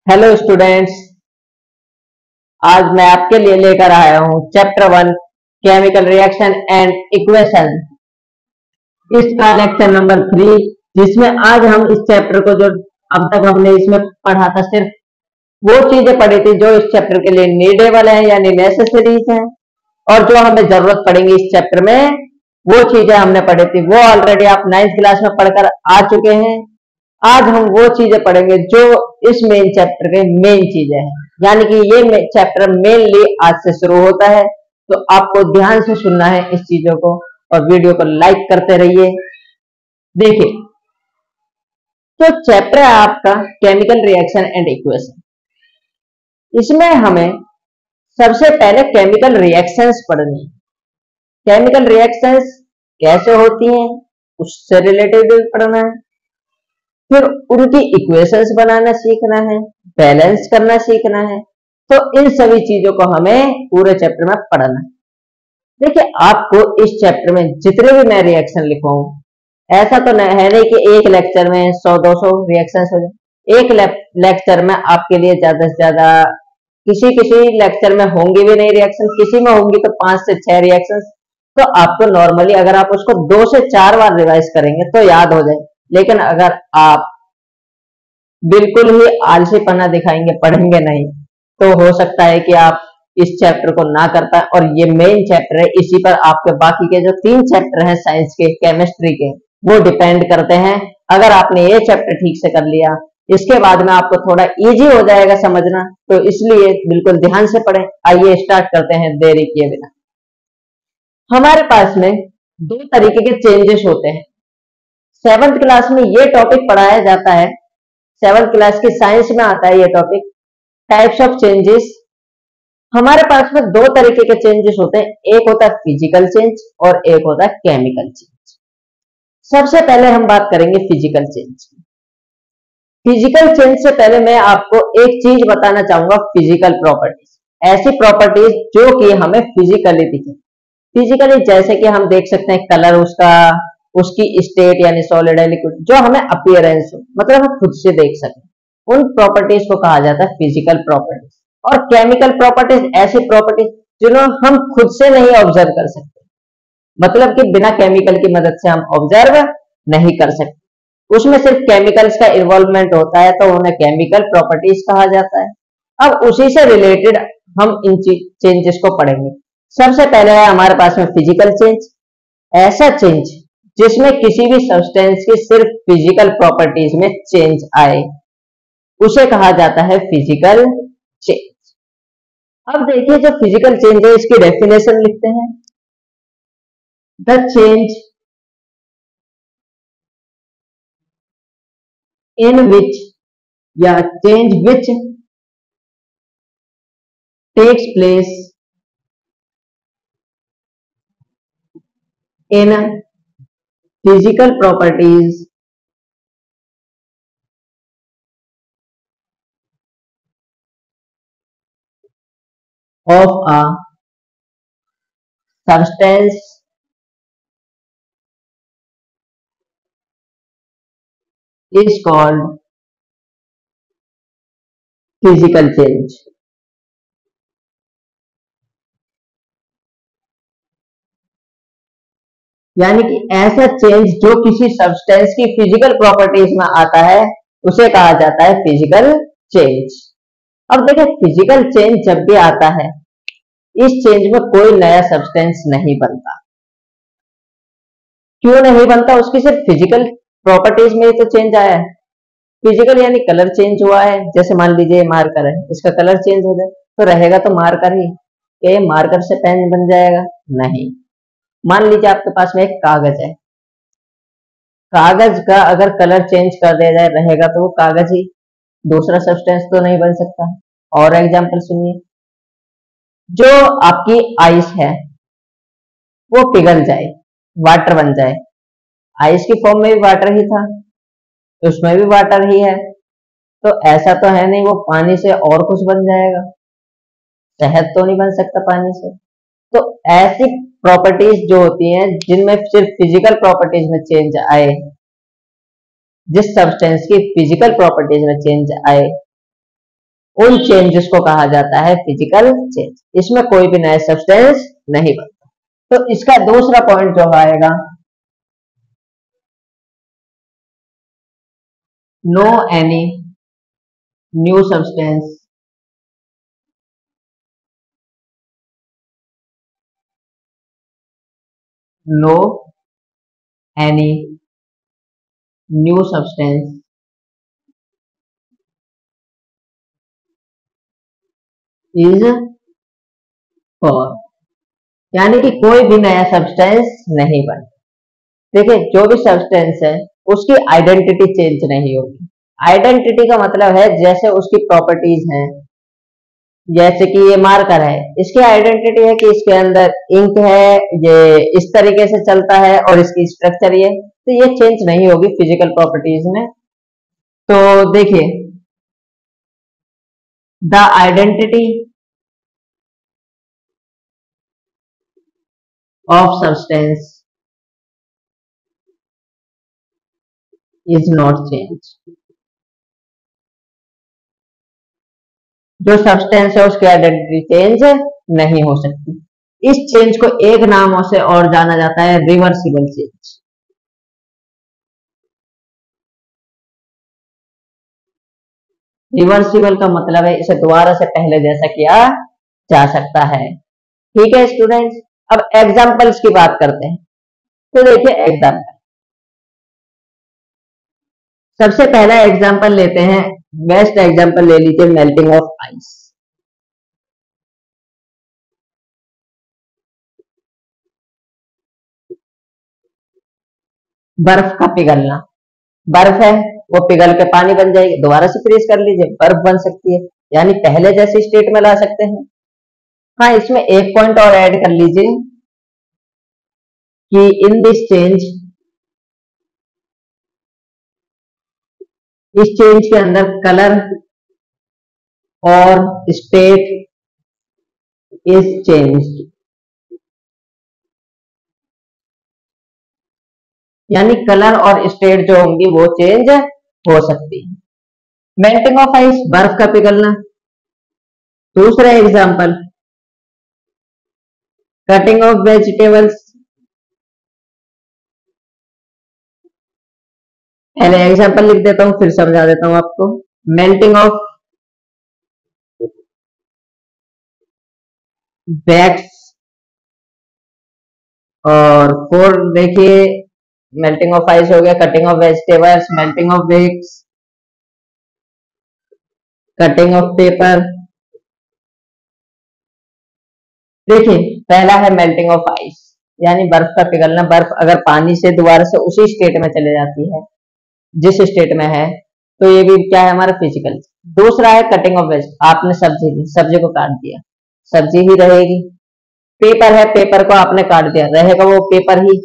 Hello students. आज मैं आपके लिए लेकर आया हूं chapter 1 chemical reaction and equation. इसका लेक्चर नंबर 3, जिसमें आज हम इस चैप्टर को जो अब तक हमने इसमें पढ़ा था, सिर्फ वो चीजें पढ़ी थी जो इस चैप्टर के लिए नीडेबल है यानी नेसेसरीज हैं, और जो हमें जरूरत पड़ेगी इस चैप्टर में वो चीजें हमने पढ़ी थी। वो ऑलरेडी आप 9th क्लास में पढ़कर आ चुके हैं। आज हम वो चीजें पढ़ेंगे जो इस मेन चैप्टर के मेन चीजें हैं, यानी कि ये चैप्टर मेनली आज से शुरू होता है। तो आपको ध्यान से सुनना है इस चीजों को, और वीडियो को लाइक करते रहिए। देखिए, तो चैप्टर है आपका केमिकल रिएक्शन एंड इक्वेशन। इसमें हमें सबसे पहले केमिकल रिएक्शंस पढ़नी है। केमिकल रिएक्शंस कैसे होती हैं उससे रिलेटेड पढ़ना है। फिर उनकी इक्वेशंस बनाना सीखना है, बैलेंस करना सीखना है। तो इन सभी चीजों को हमें पूरे चैप्टर में पढ़ना है। देखिए, आपको इस चैप्टर में जितने भी मैं रिएक्शन लिखवाऊं, ऐसा तो है नहीं कि एक लेक्चर में 100-200 रिएक्शंस हो जाए। एक लेक्चर में आपके लिए ज्यादा से ज्यादा, किसी किसी लेक्चर में होंगी भी नहीं रिएक्शन, किसी में होंगी तो 5 से 6 रिएक्शन। तो आपको नॉर्मली अगर आप उसको 2 से 4 बार रिवाइज करेंगे तो याद हो जाए। लेकिन अगर आप बिल्कुल ही आलसीपना दिखाएंगे, पढ़ेंगे नहीं, तो हो सकता है कि आप इस चैप्टर को ना कर पाए। और ये मेन चैप्टर है, इसी पर आपके बाकी के जो 3 चैप्टर हैं साइंस के, केमिस्ट्री के, वो डिपेंड करते हैं। अगर आपने ये चैप्टर ठीक से कर लिया, इसके बाद में आपको थोड़ा इजी हो जाएगा समझना। तो इसलिए बिल्कुल ध्यान से पढ़ें। आइए स्टार्ट करते हैं देरी किए बिना। हमारे पास में 2 तरीके के चेंजेस होते हैं। 7th क्लास में ये टॉपिक पढ़ाया जाता है। 7th क्लास की साइंस में आता है ये टॉपिक, टाइप्स ऑफ चेंजेस। हमारे पास में 2 तरीके के चेंजेस होते हैं, एक होता है फिजिकल चेंज और एक होता है केमिकल चेंज। सबसे पहले हम बात करेंगे फिजिकल चेंज। फिजिकल चेंज से पहले मैं आपको एक चीज बताना चाहूंगा, फिजिकल प्रॉपर्टीज। ऐसी प्रॉपर्टीज जो कि हमें फिजिकली दिखे। फिजिकली जैसे कि हम देख सकते हैं कलर उसका, उसकी स्टेट यानी सॉलिड है लिक्विड, जो हमें अपीयरेंस हो, मतलब हम खुद से देख सकें, उन प्रॉपर्टीज को कहा जाता है फिजिकल प्रॉपर्टीज। और केमिकल प्रॉपर्टीज ऐसी प्रॉपर्टीज जिन्हें हम खुद से नहीं ऑब्जर्व कर सकते, मतलब कि बिना केमिकल की मदद से हम ऑब्जर्व नहीं कर सकते। उसमें सिर्फ केमिकल्स का इन्वॉल्वमेंट होता है, तो उन्हें केमिकल प्रॉपर्टीज कहा जाता है। अब उसी से रिलेटेड हम इन चेंजेस को पढ़ेंगे। सबसे पहले है हमारे पास में फिजिकल चेंज। ऐसा चेंज जिसमें किसी भी सब्सटेंस की सिर्फ फिजिकल प्रॉपर्टीज में चेंज आए, उसे कहा जाता है फिजिकल चेंज। अब देखिए, जो फिजिकल चेंज है इसकी डेफिनेशन लिखते हैं। द चेंज इन विच या change which takes place in physical properties of a substance is called physical change। यानी कि ऐसा चेंज जो किसी सब्सटेंस की फिजिकल प्रॉपर्टीज में आता है, उसे कहा जाता है फिजिकल चेंज। अब देखिए, फिजिकल चेंज जब भी आता है, इस चेंज में कोई नया सब्सटेंस नहीं बनता। क्यों नहीं बनता? उसकी सिर्फ फिजिकल प्रॉपर्टीज में ही तो चेंज आया है। फिजिकल यानी कलर चेंज हुआ है। जैसे मान लीजिए मार्कर है, इसका कलर चेंज हो जाए तो रहेगा तो मार्कर ही। क्या ये मार्कर से पेन बन जाएगा? नहीं। मान लीजिए आपके पास में एक कागज है, कागज का अगर कलर चेंज कर दिया जाए, रहेगा तो वो कागज ही, दूसरा सब्सटेंस तो नहीं बन सकता। और एग्जांपल सुनिए, जो आपकी आइस है वो पिघल जाए, वाटर बन जाए। आइस की फॉर्म में भी वाटर ही था, उसमें भी वाटर ही है, तो ऐसा तो है नहीं वो पानी से और कुछ बन जाएगा। शहद तो नहीं बन सकता पानी से। तो ऐसी प्रॉपर्टीज जो होती हैं जिनमें सिर्फ फिजिकल प्रॉपर्टीज में चेंज आए, जिस सब्सटेंस की फिजिकल प्रॉपर्टीज में चेंज आए, उन चेंजेस को कहा जाता है फिजिकल चेंज। इसमें कोई भी नया सब्सटेंस नहीं बनता। तो इसका दूसरा पॉइंट जो आएगा, no any new substance no any new substance is for, यानी कि कोई भी नया सब्सटेंस नहीं बना। देखिए, जो भी सब्सटेंस है उसकी आइडेंटिटी चेंज नहीं होगी। आइडेंटिटी का मतलब है जैसे उसकी प्रॉपर्टीज हैं, जैसे कि ये मार्कर है, इसकी आइडेंटिटी है कि इसके अंदर इंक है, ये इस तरीके से चलता है और इसकी स्ट्रक्चर ये, तो ये चेंज नहीं होगी फिजिकल प्रॉपर्टीज में। तो देखिए, the identity of substance is not change. जो सब्सटेंस है उसकी आइडेंटिटी चेंज नहीं हो सकती। इस चेंज को एक नामों से और जाना जाता है, रिवर्सिबल चेंज। रिवर्सिबल का मतलब है इसे दोबारा से पहले जैसा किया जा सकता है। ठीक है स्टूडेंट्स, अब एग्जांपल्स की बात करते हैं। तो देखिए एग्जांपल, सबसे पहला एग्जांपल लेते हैं, बेस्ट एग्जांपल ले लीजिए मेल्टिंग ऑफ आइस। बर्फ का पिघलना, बर्फ है वो पिघल के पानी बन जाएगी, दोबारा से फ्रीज कर लीजिए बर्फ बन सकती है, यानी पहले जैसी स्टेट में ला सकते हैं। हाँ, इसमें एक पॉइंट और ऐड कर लीजिए कि इन दिस चेंज, इस चेंज के अंदर कलर और स्टेट इज चेंज्ड, यानी कलर और स्टेट जो होंगी वो चेंज हो सकती है। मेल्टिंग ऑफ आइस, बर्फ का पिघलना। दूसरा एग्जांपल, कटिंग ऑफ वेजिटेबल्स। पहले एग्जांपल लिख देता हूं फिर समझा देता हूं आपको। मेल्टिंग ऑफ वैक्स, और फोर देखिए मेल्टिंग ऑफ आइस हो गया, cutting of vegetables, melting of wax, cutting of paper. देखिए पहला है मेल्टिंग ऑफ आइस, यानी बर्फ का पिघलना। बर्फ अगर पानी से दोबारा से उसी स्टेट में चले जाती है जिस स्टेट में है, तो ये भी क्या है हमारा फिजिकल। दूसरा है कटिंग ऑफ वेज, आपने सब्जी ली, सब्जी को काट दिया, सब्जी ही रहेगी। पेपर है, पेपर को आपने काट दिया, रहेगा वो पेपर ही,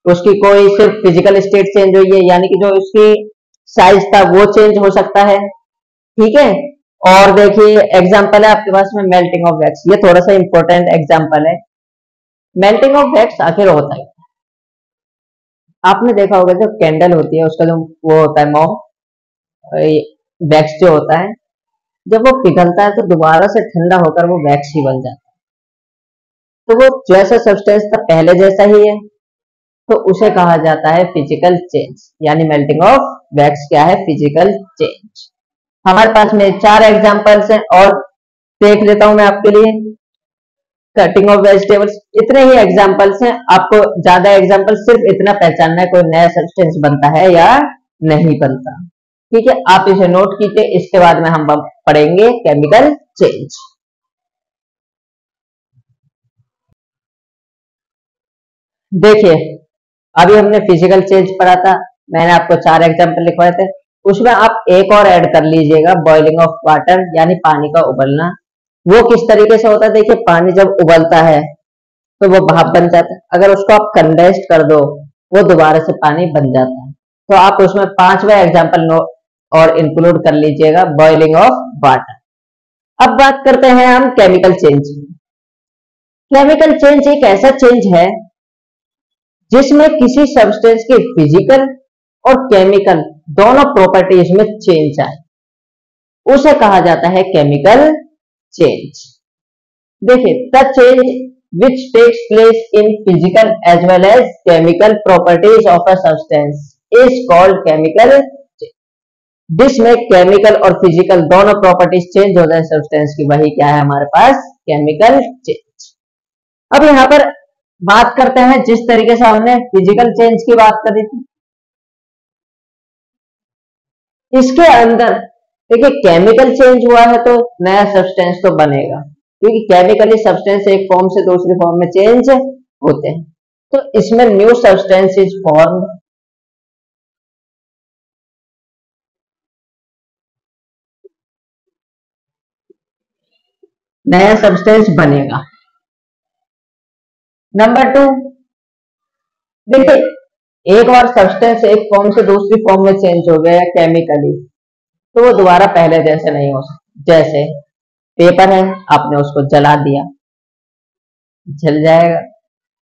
उसकी कोई सिर्फ फिजिकल स्टेट चेंज हुई है, यानी कि जो उसकी साइज था वो चेंज हो सकता है। ठीक है, और देखिए एग्जांपल है आपके पास में मेल्टिंग ऑफ वैक्स, ये थोड़ा सा इंपॉर्टेंट एग्जांपल है। मेल्टिंग ऑफ वैक्स आखिर होता है, आपने देखा होगा जो कैंडल होती है उसका जो वो होता है मोम, वैक्स जो होता है, जब वो पिघलता है तो दोबारा से ठंडा होकर वो वैक्स ही बन जाता है। तो वो जैसा सब्सटेंस था पहले जैसा ही है, तो उसे कहा जाता है फिजिकल चेंज, यानी मेल्टिंग ऑफ वैक्स क्या है, फिजिकल चेंज। हमारे पास में 4 एग्जांपल्स हैं और देख लेता हूं मैं आपके लिए। कटिंग ऑफ वेजिटेबल्स, इतने ही एग्जांपल्स हैं, आपको ज्यादा एग्जांपल सिर्फ इतना पहचानना है कोई नया सब्सटेंस बनता है या नहीं बनता। ठीक है, आप इसे नोट कीजिए, इसके बाद में हम पढ़ेंगे केमिकल चेंज। देखिए अभी हमने फिजिकल चेंज पढ़ा था, मैंने आपको 4 एग्जांपल लिखवाए थे, उसमें आप एक और ऐड कर लीजिएगा, बॉइलिंग ऑफ वाटर, यानी पानी का उबलना। वो किस तरीके से होता है, देखिए पानी जब उबलता है तो वो भाप बन जाता है, अगर उसको आप कंडेंस्ड कर दो वो दोबारा से पानी बन जाता है। तो आप उसमें 5वां एग्जाम्पल और इंक्लूड कर लीजिएगा, बॉइलिंग ऑफ वाटर। अब बात करते हैं हम केमिकल चेंज। केमिकल चेंज एक ऐसा चेंज है जिसमें किसी सब्सटेंस के फिजिकल और केमिकल दोनों प्रॉपर्टीज में चेंज आए। उसे कहा जाता है केमिकल चेंज। देखिए, the change which takes place in physical as well as chemical properties of a substance is called chemical change। जिसमें केमिकल और फिजिकल दोनों प्रॉपर्टीज चेंज हो जाए सब्सटेंस की, वही क्या है हमारे पास, केमिकल चेंज। अब यहाँ पर बात करते हैं जिस तरीके से हमने फिजिकल चेंज की बात करी थी, इसके अंदर देखिए केमिकल चेंज हुआ है तो नया सब्सटेंस तो बनेगा, क्योंकि केमिकली सब्सटेंस एक फॉर्म से दूसरी फॉर्म में चेंज होते हैं। तो इसमें न्यू सब्सटेंस इज फॉर्म, नया सब्सटेंस बनेगा। नंबर 2, देखिए एक बार सब्सटेंस एक फॉर्म से दूसरी फॉर्म में चेंज हो गया केमिकली, तो वो दोबारा पहले जैसे नहीं हो सकता। जैसे पेपर है, आपने उसको जला दिया, जल जाएगा,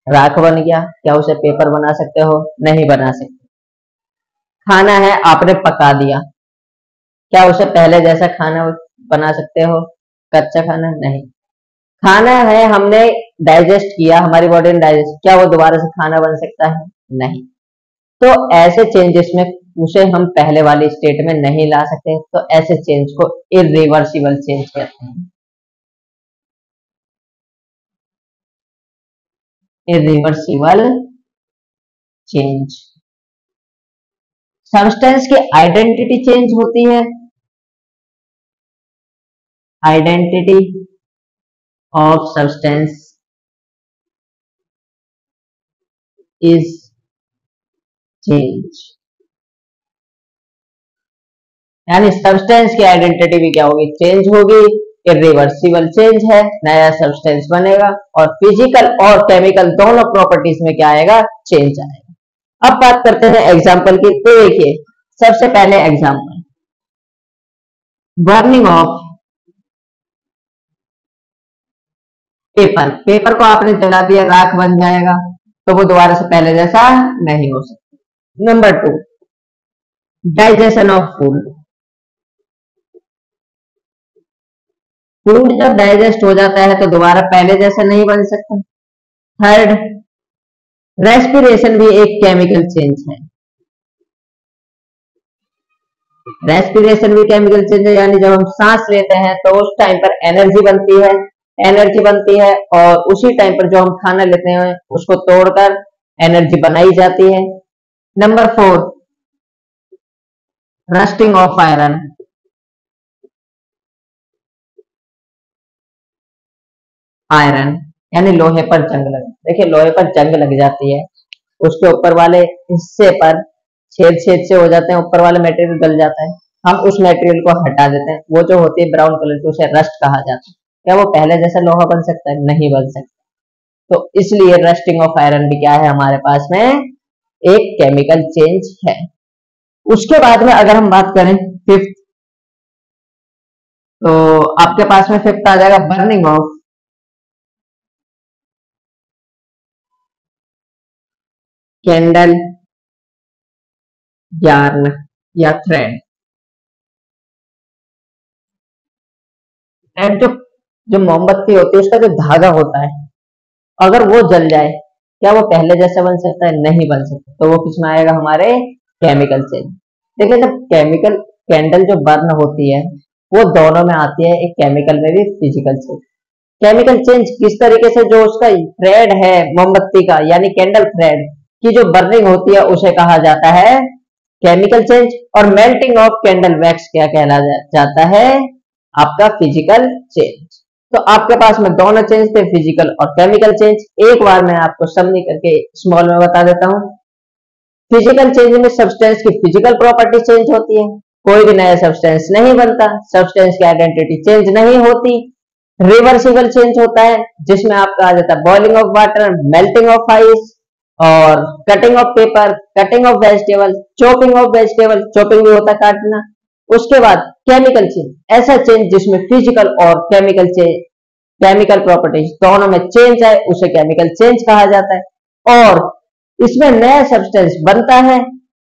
राख बन गया, क्या उसे पेपर बना सकते हो? नहीं बना सकते। खाना है, आपने पका दिया, क्या उसे पहले जैसा खाना बना सकते हो? कच्चा खाना नहीं। खाना है, हमने डाइजेस्ट किया, हमारी बॉडी ने डाइजेस्ट, क्या वो दोबारा से खाना बन सकता है? नहीं। तो ऐसे चेंजेस में उसे हम पहले वाली स्टेट में नहीं ला सकते, तो ऐसे चेंज को इरिवर्सिबल चेंज कहते हैं। Irreversible change. सब्सटेंस की आइडेंटिटी चेंज होती है, identity of substance is change, यानी सब्सटेंस की आइडेंटिटी भी क्या होगी? चेंज होगी। इरिवर्सिबल चेंज है, नया सब्सटेंस बनेगा, और फिजिकल और केमिकल दोनों प्रॉपर्टीज में क्या आएगा? चेंज आएगा। अब बात करते हैं एग्जाम्पल की। तो देखिए सबसे पहले example, burning of paper. Paper को आपने जला दिया, राख बन जाएगा, तो वो दोबारा से पहले जैसा नहीं हो सकता। Number 2, digestion of food. Food जब डाइजेस्ट हो जाता है तो दोबारा पहले जैसा नहीं बन सकता। थर्ड, रेस्पिरेशन भी एक केमिकल चेंज है। रेस्पिरेशन भी केमिकल चेंज है, यानी जब हम सांस लेते हैं तो उस टाइम पर एनर्जी बनती है, और उसी टाइम पर जो हम खाना लेते हैं उसको तोड़कर एनर्जी बनाई जाती है। Number 4, rusting of iron. Iron यानी लोहे पर जंग लग, देखिए लोहे पर जंग लग जाती है, उसके ऊपर वाले हिस्से पर छेद छेद से हो जाते हैं, ऊपर वाला मटेरियल गल जाता है, हम उस मटेरियल को हटा देते हैं, वो जो होती है ब्राउन कलर की, उसे रस्ट कहा जाता है। क्या वो पहले जैसा लोहा बन सकता है? नहीं बन सकता। तो इसलिए रस्टिंग ऑफ आयरन भी क्या है हमारे पास में? एक केमिकल चेंज है। उसके बाद में अगर हम बात करें फिफ्थ, तो आपके पास में फिफ्थ आ जाएगा बर्निंग ऑफ कैंडल, यार्न या थ्रेड। एंड जो मोमबत्ती होती है उसका जो धागा होता है, अगर वो जल जाए, क्या वो पहले जैसा बन सकता है? नहीं बन सकता। तो वो किसमें आएगा? हमारे केमिकल चेंज। देखिए जब केमिकल कैंडल जो बर्न होती है वो दोनों में आती है, एक केमिकल में भी फिजिकल चेंज। केमिकल चेंज किस तरीके से, जो उसका थ्रेड है मोमबत्ती का यानी कैंडल थ्रेड की जो बर्निंग होती है उसे कहा जाता है केमिकल चेंज, और मेल्टिंग ऑफ कैंडल वैक्स क्या कहला जाता है? आपका फिजिकल चेंज। तो आपके पास में दोनों चेंज थे, फिजिकल और केमिकल चेंज। एक बार मैं आपको समरी करके स्मॉल में बता देता हूं। फिजिकल चेंज में सब्सटेंस की फिजिकल प्रॉपर्टी चेंज होती है, कोई भी नया सब्सटेंस नहीं बनता, सब्सटेंस की आइडेंटिटी चेंज नहीं होती। रिवर्सिबल चेंज होता है जिसमें आपका आ जाता है boiling of water, melting of ice, और cutting of paper, cutting of vegetable, chopping of vegetable, chopping भी होता है काटना। उसके बाद केमिकल चेंज, ऐसा चेंज जिसमें फिजिकल और केमिकल चेंज, केमिकल प्रॉपर्टीज दोनों में चेंज है, उसे केमिकल चेंज कहा जाता है। और इसमें नया सब्सटेंस बनता है,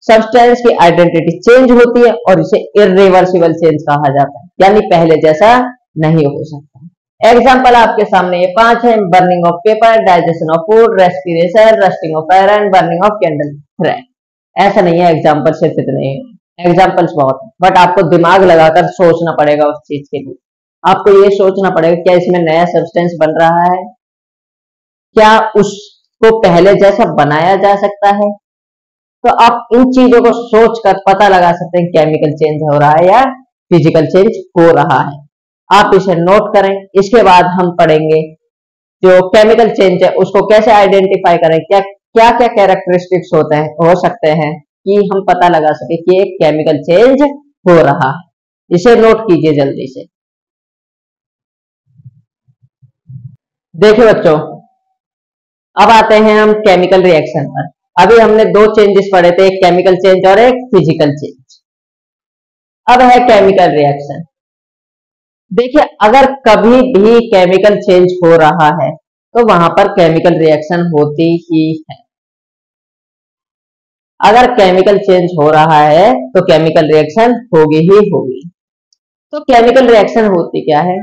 सब्सटेंस की आइडेंटिटी चेंज होती है, और इसे इरिवर्सिबल चेंज कहा जाता है। यानी पहले जैसा नहीं हो सकता। एग्जाम्पल आपके सामने ये 5 है। Burning of paper, digestion of food, respiration, rusting of iron, burning of candle thread. ऐसा नहीं है एग्जाम्पल सिर्फ इतने ही, एग्जाम्पल्स बहुत है, बट आपको दिमाग लगाकर सोचना पड़ेगा उस चीज के लिए। आपको ये सोचना पड़ेगा क्या इसमें नया सब्सटेंस बन रहा है, क्या उसको पहले जैसा बनाया जा सकता है। तो आप इन चीजों को सोचकर पता लगा सकते हैं केमिकल चेंज हो रहा है या फिजिकल चेंज हो रहा है। आप इसे नोट करें। इसके बाद हम पढ़ेंगे जो केमिकल चेंज है उसको कैसे आइडेंटिफाई करें, क्या क्या क्या कैरेक्टरिस्टिक्स होते हैं हो सकते हैं कि हम पता लगा सके कि एक केमिकल चेंज हो रहा है। इसे नोट कीजिए जल्दी से। देखिए बच्चों, अब आते हैं हम केमिकल रिएक्शन पर। अभी हमने दो चेंजेस पढ़े थे, एक केमिकल चेंज और एक फिजिकल चेंज। अब है केमिकल रिएक्शन। देखिए, अगर कभी भी केमिकल चेंज हो रहा है तो वहां पर केमिकल रिएक्शन होती ही है। अगर केमिकल चेंज हो रहा है तो केमिकल रिएक्शन होगी ही होगी। तो केमिकल रिएक्शन होती क्या है?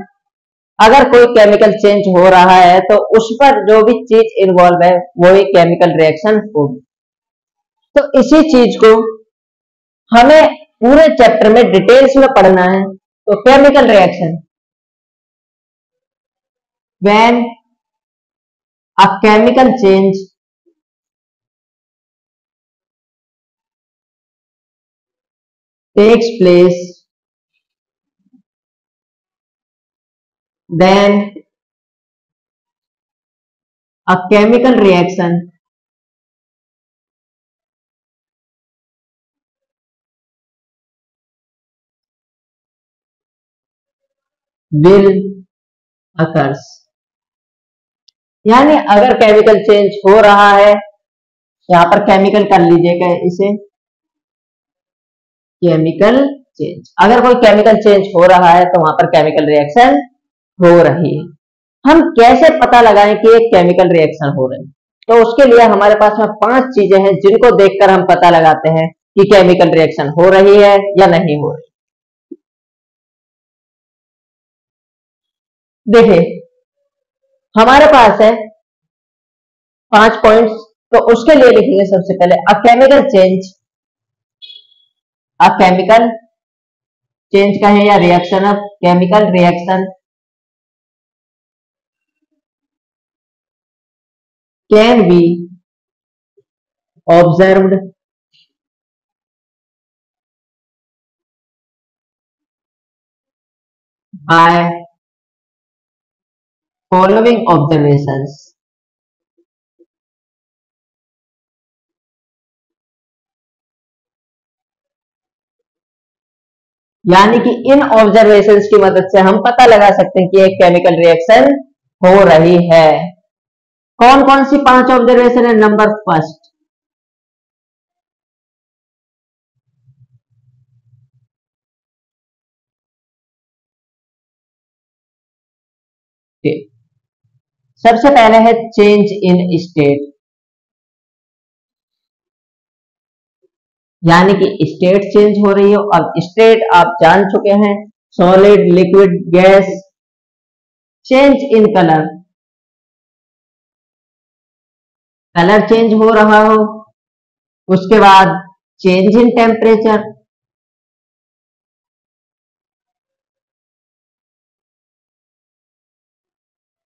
अगर कोई केमिकल चेंज हो रहा है तो उस पर जो भी चीज इन्वॉल्व है वो ही केमिकल रिएक्शन होगी। तो इसी चीज को हमें पूरे चैप्टर में डिटेल्स में पढ़ना है। तो chemical reaction, when a chemical change takes place, then a chemical reaction will occurs। यानी अगर केमिकल चेंज हो रहा है, यहां पर केमिकल कर लीजिएगा इसे, केमिकल चेंज। अगर कोई केमिकल चेंज हो रहा है तो वहां पर केमिकल रिएक्शन हो रही है। हम कैसे पता लगाएं कि एक केमिकल रिएक्शन हो रही है? तो उसके लिए हमारे पास में 5 चीजें हैं जिनको देखकर हम पता लगाते हैं कि केमिकल रिएक्शन हो रही है या नहीं हो रही। देखिए, हमारे पास है 5 पॉइंट्स, तो उसके लिए लिखेंगे सबसे पहले a chemical change. A chemical change कहें या reaction of chemical reaction can be observed by following observations. यानी कि इन ऑब्जर्वेशंस की मदद से हम पता लगा सकते हैं कि एक केमिकल रिएक्शन हो रही है। कौन कौन सी 5 ऑब्जर्वेशन है? नंबर फर्स्ट, सबसे पहले है चेंज इन स्टेट। यानी कि स्टेट चेंज हो रही है, और स्टेट आप जान चुके हैं, solid, liquid, gas. Change in colour, colour change हो रहा हो। उसके बाद change in temperature,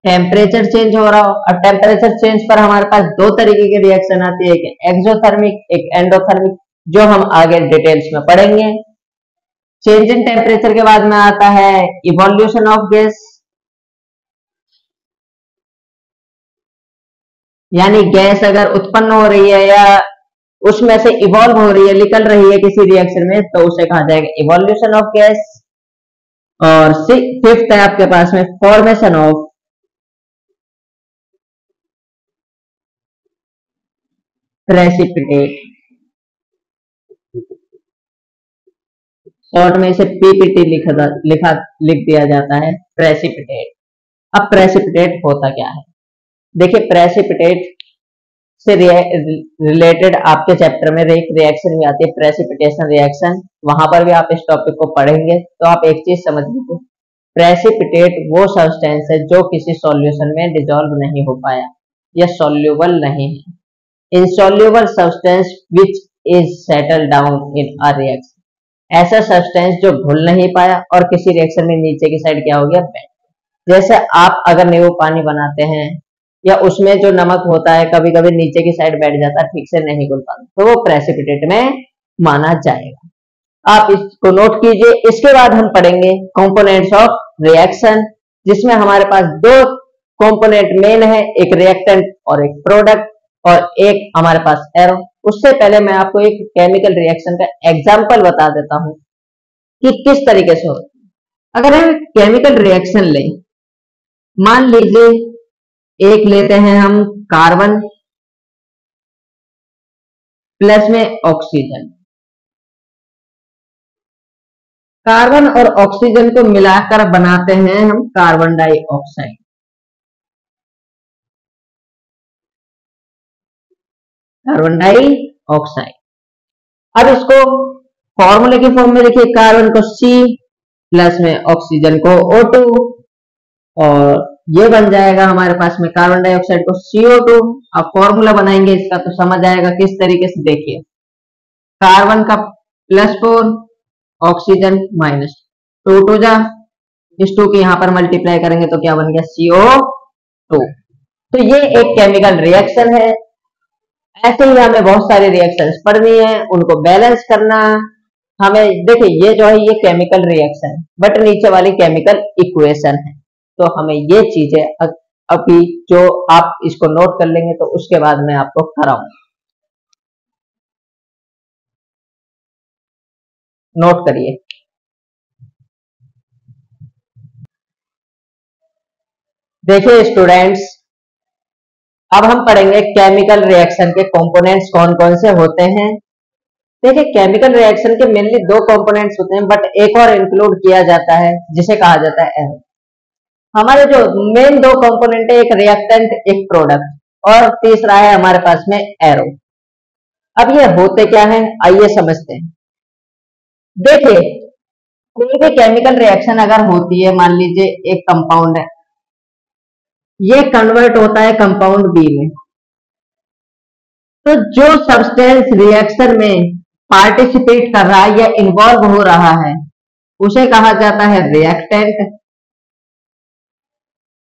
temperature change हो रहा हो। और टेम्परेचर चेंज पर हमारे पास 2 तरीके की रिएक्शन आती है, एक एक्सोथर्मिक, एक एंडोथर्मिक, जो हम आगे डिटेल्स में पढ़ेंगे। चेंज इन टेम्परेचर के बाद में आता है इवोल्यूशन ऑफ गैस। यानी गैस अगर उत्पन्न हो रही है या उसमें से इवॉल्व हो रही है, निकल रही है किसी रिएक्शन में, तो उसे कहा जाएगा इवोल्यूशन ऑफ गैस। और 5th है आपके पास में फॉर्मेशन ऑफ प्रेसिपिटेट। शॉर्ट में इसे पीपीटी लिख दिया जाता है, प्रेसिपिटेट। अब प्रेसिपिटेट होता क्या है? देखिए, प्रेसिपिटेट से रिलेटेड आपके चैप्टर में एक रिएक्शन भी आती है, प्रेसिपिटेशन रिएक्शन। वहां पर भी आप इस टॉपिक को पढ़ेंगे तो आप एक चीज समझ लीजिए, प्रेसिपिटेट वो सब्सटेंस है जो किसी सॉल्यूशन में डिसॉल्व नहीं हो पाया या सॉल्युबल नहीं है। Insoluble substance which is settle down in a reaction, ऐसा सब्सटेंस जो घुल नहीं पाया और किसी रिएक्शन में नीचे की साइड क्या हो गया, बैठ। जैसे आप अगर नींबू पानी बनाते हैं या उसमें जो नमक होता है कभी कभी नीचे की साइड बैठ जाता है, ठीक से नहीं घुल पाता, तो वो प्रेसिपिटेट में माना जाएगा। आप इसको नोट कीजिए। इसके बाद हम पढ़ेंगे कंपोनेंट्स ऑफ रिएक्शन, जिसमें हमारे पास दो कंपोनेंट मेन है, एक रिएक्टेंट और एक प्रोडक्ट, और एक हमारे पास एरो। उससे पहले मैं आपको एक केमिकल रिएक्शन का एग्जाम्पल बता देता हूं कि किस तरीके से होता है। अगर हम केमिकल रिएक्शन लें, मान लीजिए एक लेते हैं हम कार्बन प्लस में ऑक्सीजन। कार्बन और ऑक्सीजन को मिलाकर बनाते हैं हम कार्बन डाइऑक्साइड। Carbon dioxide. अब इसको फॉर्मूले के फॉर्म में देखिए, कार्बन को C प्लस में ऑक्सीजन को O2, और ये बन जाएगा हमारे पास में कार्बन डाइऑक्साइड को CO2। अब फॉर्मूला बनाएंगे इसका तो समझ आएगा किस तरीके से। देखिए, कार्बन का +4, ऑक्सीजन -2, 2 जा, इस 2 की यहां पर मल्टीप्लाई करेंगे तो क्या बन गया, CO2। तो ये एक केमिकल रिएक्शन है। ऐसे ही हमें बहुत सारी रिएक्शंस पढ़नी है, उनको बैलेंस करना हमें। देखिए ये जो है ये केमिकल रिएक्शन, बट नीचे वाली केमिकल इक्वेशन है। तो हमें ये चीजें अभी जो आप इसको नोट कर लेंगे तो उसके बाद मैं आपको कराऊंगा। नोट करिए। देखिए स्टूडेंट्स, अब हम पढ़ेंगे केमिकल रिएक्शन के कंपोनेंट्स कौन कौन से होते हैं। देखिए केमिकल रिएक्शन के मेनली दो कंपोनेंट्स होते हैं, बट एक और इंक्लूड किया जाता है जिसे कहा जाता है एरो। हमारे जो मेन दो कंपोनेंट है, एक रिएक्टेंट एक प्रोडक्ट, और तीसरा है हमारे पास में एरो। अब ये होते क्या है आइए समझते हैं। देखिए कोई भी केमिकल रिएक्शन अगर होती है, मान लीजिए एक कंपाउंड है, ये कन्वर्ट होता है कंपाउंड बी में, तो जो सब्सटेंस रिएक्शन में पार्टिसिपेट कर रहा है या इन्वॉल्व हो रहा है उसे कहा जाता है रिएक्टेंट,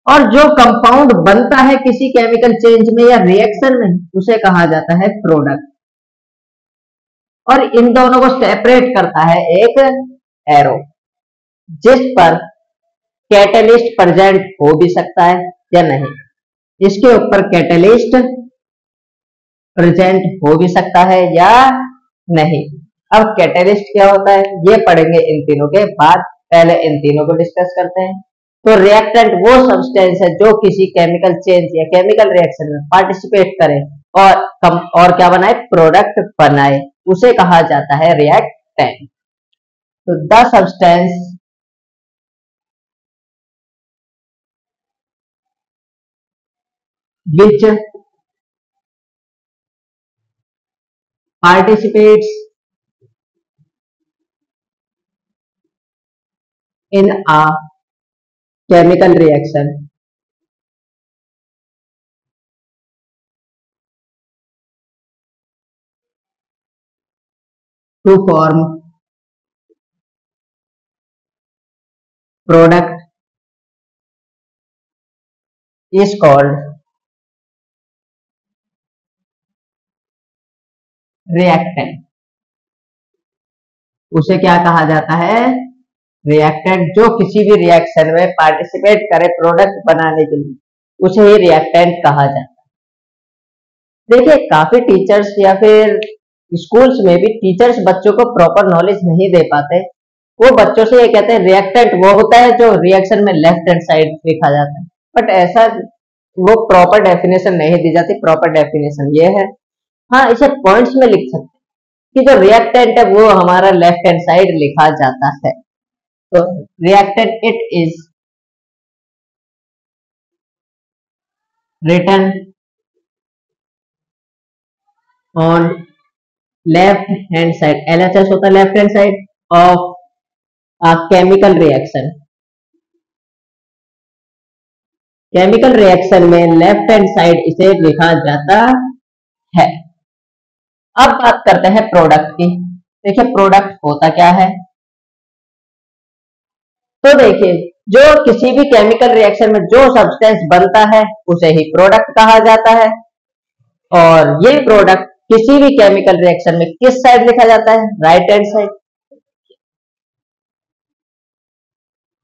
और जो कंपाउंड बनता है किसी केमिकल चेंज में या रिएक्शन में उसे कहा जाता है प्रोडक्ट। और इन दोनों को सेपरेट करता है एक एरो, जिस पर कैटलिस्ट प्रेजेंट हो भी सकता है या नहीं। इसके ऊपर कैटलिस्ट प्रेजेंट हो भी सकता है या नहीं। अब कैटलिस्ट क्या होता है ये पढ़ेंगे इन तीनों के बाद, पहले इन तीनों को डिस्कस करते हैं। तो रिएक्टेंट वो सब्सटेंस है जो किसी केमिकल चेंज या केमिकल रिएक्शन में पार्टिसिपेट करे और क्या बनाए, प्रोडक्ट बनाए, उसे कहा जाता है रिएक्टेंट। तो the substance which participates in a chemical reaction to form product is called reactant। उसे क्या कहा जाता है, रिएक्टेंट। जो किसी भी रिएक्शन में पार्टिसिपेट करे प्रोडक्ट बनाने के लिए उसे ही रिएक्टेंट कहा जाता है। देखिए काफी टीचर्स या फिर स्कूल्स में भी टीचर्स बच्चों को प्रॉपर नॉलेज नहीं दे पाते। वो बच्चों से ये कहते हैं रिएक्टेंट वो होता है जो रिएक्शन में लेफ्ट हैंड साइड लिखा जाता है, बट ऐसा वो प्रॉपर डेफिनेशन नहीं दी जाती। प्रॉपर डेफिनेशन ये है, हाँ इसे पॉइंट्स में लिख सकते हैं कि जो रिएक्टेंट है वो हमारा लेफ्ट हैंड साइड लिखा जाता है। तो reactant it is written on left hand side, LHS होता है left hand side of a chemical reaction. Chemical reaction में लेफ्ट हैंड साइड इसे लिखा जाता है। अब बात करते हैं प्रोडक्ट की। देखिए प्रोडक्ट होता क्या है, तो देखिए जो किसी भी केमिकल रिएक्शन में जो सब्सटेंस बनता है उसे ही प्रोडक्ट कहा जाता है। और ये प्रोडक्ट किसी भी केमिकल रिएक्शन में किस साइड लिखा जाता है, right hand side.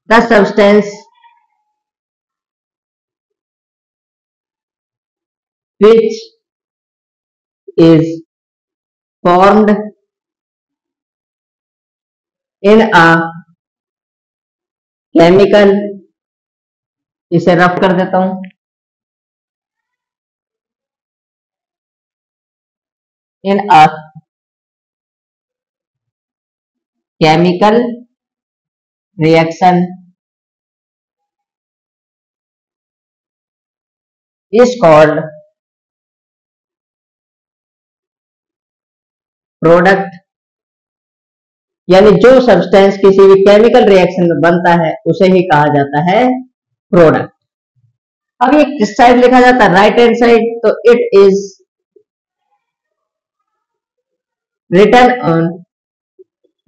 The substance which is formed in a chemical, इसे रफ कर देता हूं, in a chemical reaction is called product. यानी जो सब्सटेंस किसी भी केमिकल रिएक्शन में बनता है उसे ही कहा जाता है प्रोडक्ट। अब ये किस साइड लिखा जाता है, राइट हैंड साइड, तो it is written on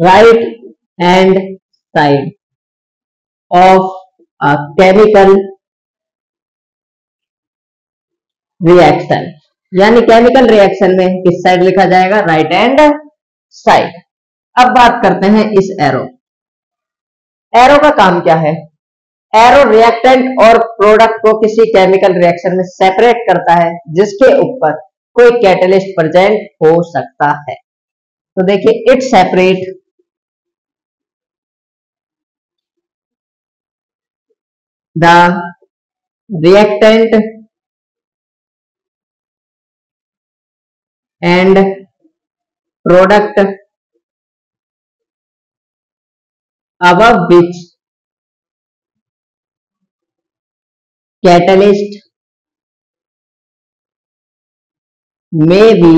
right hand side of a chemical reaction. यानी केमिकल रिएक्शन में किस साइड लिखा जाएगा, राइट हैंड साइड। अब बात करते हैं इस एरो। एरो का काम क्या है, एरो रिएक्टेंट और प्रोडक्ट को किसी केमिकल रिएक्शन में सेपरेट करता है जिसके ऊपर कोई कैटलिस्ट प्रेजेंट हो सकता है। तो देखिए it separate the reactant and product above which catalyst may be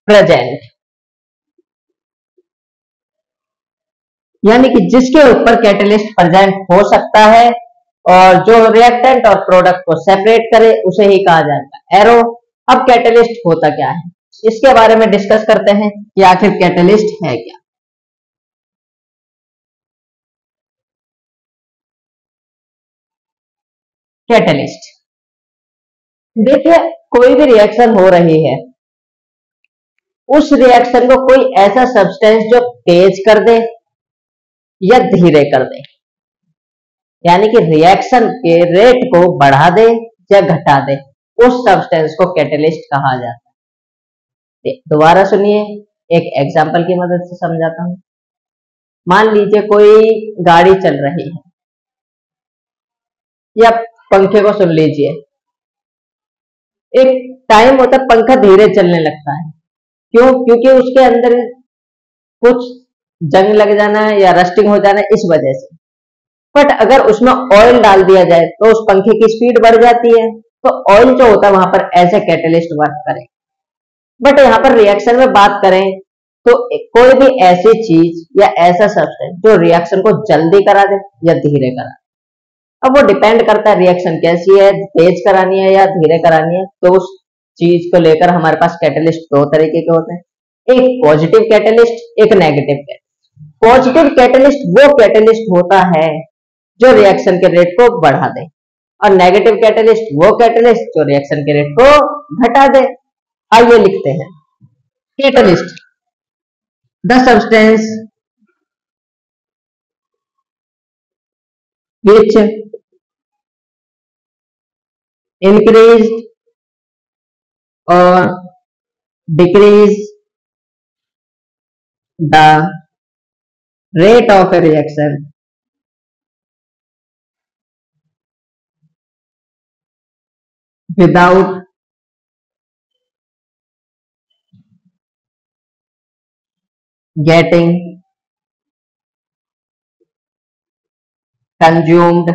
present। यानी कि जिसके ऊपर कैटलिस्ट प्रेजेंट हो सकता है और जो रिएक्टेंट और प्रोडक्ट को सेपरेट करे उसे ही कहा जाता है एरो। अब कैटलिस्ट होता क्या है, इसके बारे में डिस्कस करते हैं कि आखिर कैटलिस्ट है क्या। कैटलिस्ट, देखिए कोई भी रिएक्शन हो रही है, उस रिएक्शन को कोई ऐसा सब्सटेंस जो तेज कर दे या धीरे कर दे, यानी कि रिएक्शन के रेट को बढ़ा दे या घटा दे, उस सब्सटेंस को कैटलिस्ट कहा जाता है। दोबारा सुनिए, एक एग्जांपल की मदद से समझाता हूं। मान लीजिए कोई गाड़ी चल रही है, या पंखे को सुन लीजिए, एक टाइम होता है पंखा धीरे चलने लगता है, क्यों, क्योंकि उसके अंदर कुछ जंग लग जाना है या रस्टिंग हो जाना है, इस वजह से। बट अगर उसमें ऑयल डाल दिया जाए तो उस पंखे की स्पीड बढ़ जाती है, तो ऑयल जो होता है वहां पर एज ए कैटलिस्ट वर्क करे। बट यहाँ पर रिएक्शन में बात करें तो कोई भी ऐसी चीज या ऐसा सब्सटेंस जो रिएक्शन को जल्दी करा दे या धीरे करा दे, अब वो डिपेंड करता है रिएक्शन कैसी है, तेज करानी है या धीरे करानी है। तो उस चीज को लेकर हमारे पास कैटलिस्ट दो तरीके के होते हैं, एक पॉजिटिव कैटलिस्ट, एक नेगेटिव कैटलिस्ट। पॉजिटिव कैटलिस्ट वो कैटलिस्ट होता है जो रिएक्शन के रेट को बढ़ा दे, और नेगेटिव कैटलिस्ट वो कैटलिस्ट जो रिएक्शन के रेट को घटा दे। आइए लिखते हैं catalyst, the substance which increased or decrease the rate of a reaction without getting consumed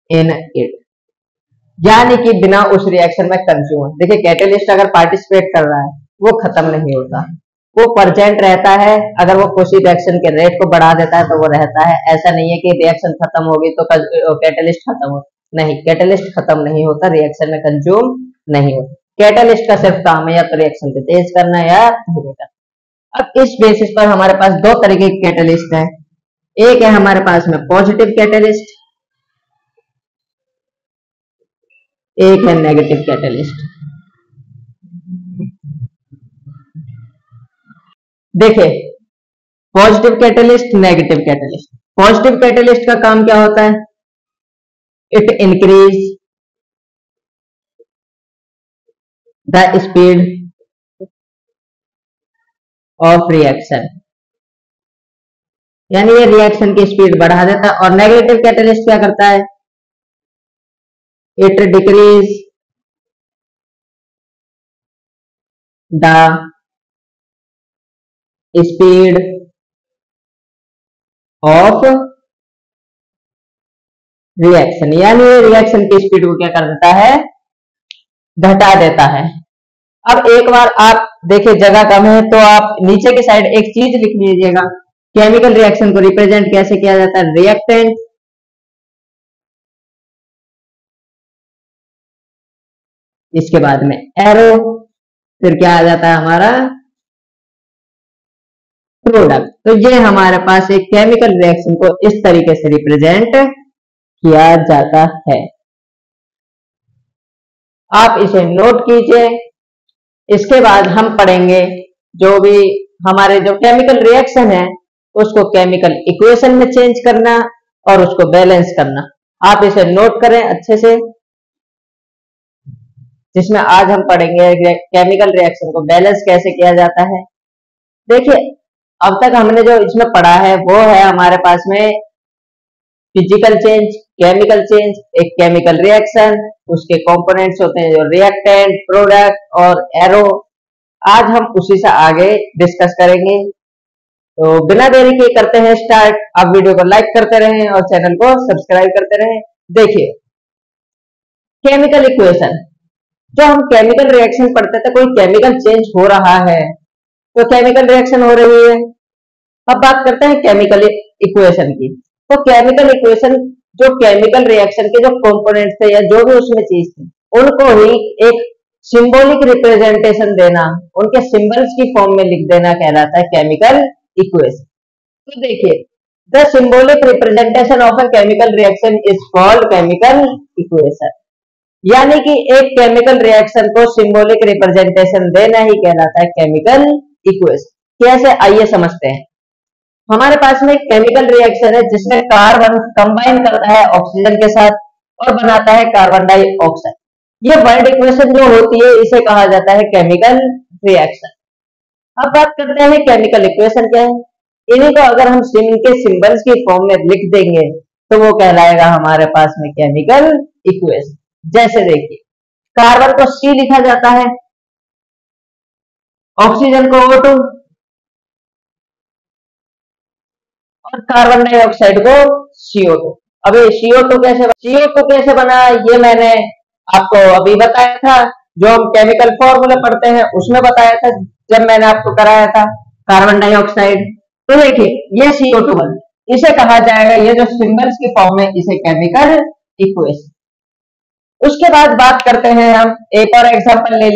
in it। यानी कि बिना उस रिएक्शन में कंज्यूम। देखिए कैटेलिस्ट अगर पार्टिसिपेट कर रहा है वो खत्म नहीं होता, वो प्रेजेंट रहता है। अगर वो किसी रिएक्शन के रेट को बढ़ा देता है तो वो रहता है। ऐसा नहीं है कि रिएक्शन खत्म हो गई तो कैटेलिस्ट खत्म हो, नहीं, कैटेलिस्ट खत्म नहीं होता, रिएक्शन में कंज्यूम नहीं होता। कैटेलिस्ट का सिर्फ काम है या तो रिएक्शन को तेज करना या धीरे करना। अब इस बेसिस पर हमारे पास दो तरीके के कैटेलिस्ट हैं। एक है हमारे पास में पॉजिटिव कैटेलिस्ट, एक है नेगेटिव कैटेलिस्ट। देखिए positive catalyst, negative catalyst. Positive catalyst का काम क्या होता है? It increase the speed of reaction, यानी ये रिएक्शन की स्पीड बढ़ा देता है। और नेगेटिव कैटेलिस्ट क्या करता है? It decrease the speed of reaction, यानी ये रिएक्शन की स्पीड को क्या कर देता है? घटा देता है। अब एक बार आप देखिए जगह कम है तो आप नीचे की साइड एक चीज लिख लीजिएगा। केमिकल रिएक्शन को रिप्रेजेंट कैसे किया जाता है? रिएक्टेंट, इसके बाद में एरो, फिर क्या आ जाता है हमारा? प्रोडक्ट। तो ये हमारे पास एक केमिकल रिएक्शन को इस तरीके से रिप्रेजेंट किया जाता है। आप इसे नोट कीजिए। इसके बाद हम पढ़ेंगे जो भी हमारे जो केमिकल रिएक्शन है उसको केमिकल इक्वेशन में चेंज करना और उसको बैलेंस करना। आप इसे नोट करें अच्छे से, जिसमें आज हम पढ़ेंगे केमिकल रिएक्शन को बैलेंस कैसे किया जाता है। देखिए अब तक हमने जो इसमें पढ़ा है वो है हमारे पास में फिजिकल चेंज, केमिकल चेंज, एक केमिकल रिएक्शन, उसके कंपोनेंट्स होते हैं जो रिएक्टेंट, प्रोडक्ट और एरो। आज हम उसी से आगे डिस्कस करेंगे। तो बिना देरी के करते हैं स्टार्ट। आप वीडियो को लाइक करते रहें और चैनल को सब्सक्राइब करते रहें। देखिए केमिकल इक्वेशन, जो हम केमिकल रिएक्शन पढ़ते थे, कोई केमिकल चेंज हो रहा है तो केमिकल रिएक्शन हो रही है। अब बात करते हैं केमिकल इक्वेशन की। तो केमिकल इक्वेशन जो केमिकल रिएक्शन के जो कंपोनेंट्स थे या जो भी उसमें चीज थी उनको ही एक सिंबॉलिक रिप्रेजेंटेशन देना, उनके सिंबल्स की फॉर्म में लिख देना कहलाता है केमिकल इक्वेशन। तो देखिए the symbolic representation of a chemical reaction is called chemical equation, यानी कि एक केमिकल रिएक्शन को सिंबॉलिक रिप्रेजेंटेशन देना ही कहलाता है केमिकल इक्वेशन। कैसे, आइए समझते हैं। हमारे पास में एक केमिकल रिएक्शन है जिसमें कार्बन कंबाइन करता है ऑक्सीजन के साथ और बनाता है कार्बन डाइऑक्साइड। ये वर्ल्ड इक्वेशन जो होती है इसे कहा जाता है केमिकल रिएक्शन। अब बात करते हैं केमिकल इक्वेशन क्या है। इन्हीं को अगर हम इनके सिंबल्स की फॉर्म में लिख देंगे तो वो कहलाएगा हमारे पास में केमिकल इक्वेशन। जैसे देखिए कार्बन को C लिखा जाता है, ऑक्सीजन को O2 और कार्बन डाइऑक्साइड को CO2। अब ये CO2 कैसे बना ये मैंने आपको अभी बताया था, जो हम केमिकल फॉर्मूला पढ़ते हैं उसमें बताया था जब मैंने आपको कराया था कार्बन डाइऑक्साइड। तो देखिए ये CO2 बन, इसे कहा जाएगा, ये जो सिंबल्स की फॉर्म है इसे केमिकल इक्वेशन। उसके बाद बात करते हैं हम एक और एग्जांपल ले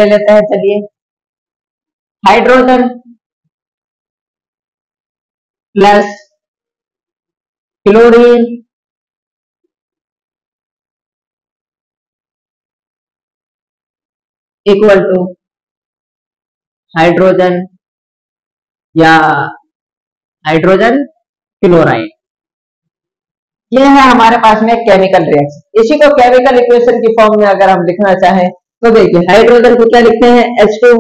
लेते हैं। चलिए hydrogen plus chlorine equal to hydrogen या हाइड्रोजन क्लोराइड। ये है हमारे पास में केमिकल रिएक्शन। इसी को केमिकल इक्वेशन की फॉर्म में अगर हम लिखना चाहें तो देखिए हाइड्रोजन को क्या लिखते हैं H2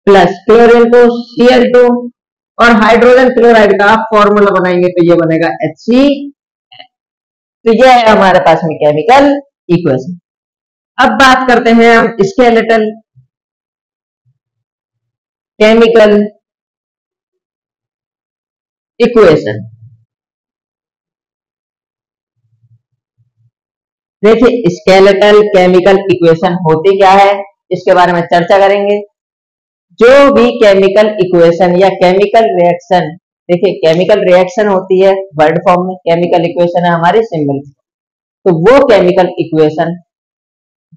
प्लस क्लोरीन को Cl2 और हाइड्रोजन क्लोराइड का आप फॉर्मूला बनाएंगे तो ये बनेगा HCl। तो ये है हमारे पास में केमिकल इक्वेशन। अब बात करते हैं हम स्केलेटल केमिकल इक्वेशन। देखिए स्केलेटल केमिकल इक्वेशन होती क्या है, इसके बारे में चर्चा करेंगे। जो भी केमिकल इक्वेशन या केमिकल रिएक्शन, देखिए केमिकल रिएक्शन होती है वर्ड फॉर्म में, केमिकल इक्वेशन है हमारे सिंबल। तो वो केमिकल इक्वेशन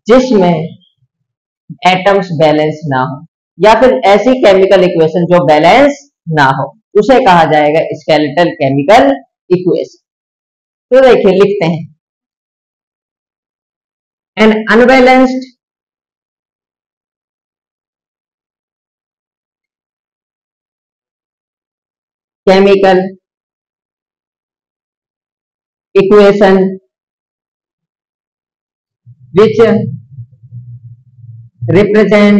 जिसमें एटम्स बैलेंस ना हो, या फिर ऐसी केमिकल इक्वेशन जो बैलेंस ना हो, उसे कहा जाएगा स्केलेटल केमिकल इक्वेशन। तो देखिए लिखते हैं, N unbalanced chemical equation which represent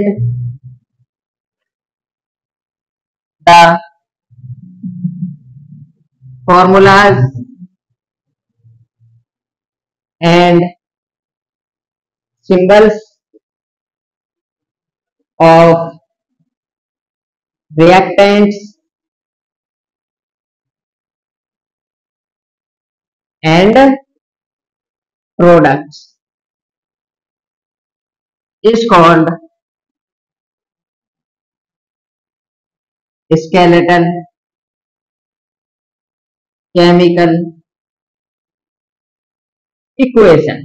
the formulas and symbols of reactants and products is called skeletal chemical equation।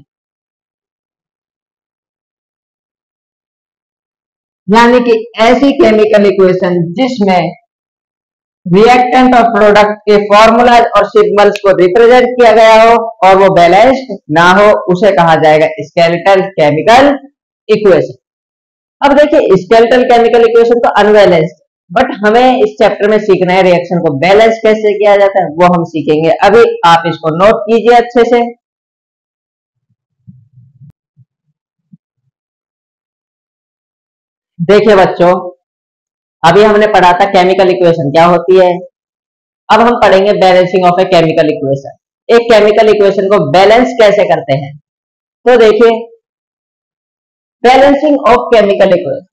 यानी कि ऐसी केमिकल इक्वेशन जिसमें रिएक्टेंट और प्रोडक्ट के फॉर्मूलाज और सिग्नल्स को रिप्रेजेंट किया गया हो और वो बैलेंस्ड ना हो, उसे कहा जाएगा स्केलेटल केमिकल इक्वेशन। अब देखिए स्केलेटल केमिकल इक्वेशन तो अनबैलेंस्ड, बट हमें इस चैप्टर में सीखना है रिएक्शन को बैलेंस कैसे किया जाता है, वो हम सीखेंगे। अभी आप इसको नोट कीजिए अच्छे से। देखिए बच्चों, अभी हमने पढ़ा था केमिकल इक्वेशन क्या होती है, अब हम पढ़ेंगे balancing of a chemical equation. एक केमिकल इक्वेशन को बैलेंस कैसे करते हैं, तो देखिए balancing of chemical equation,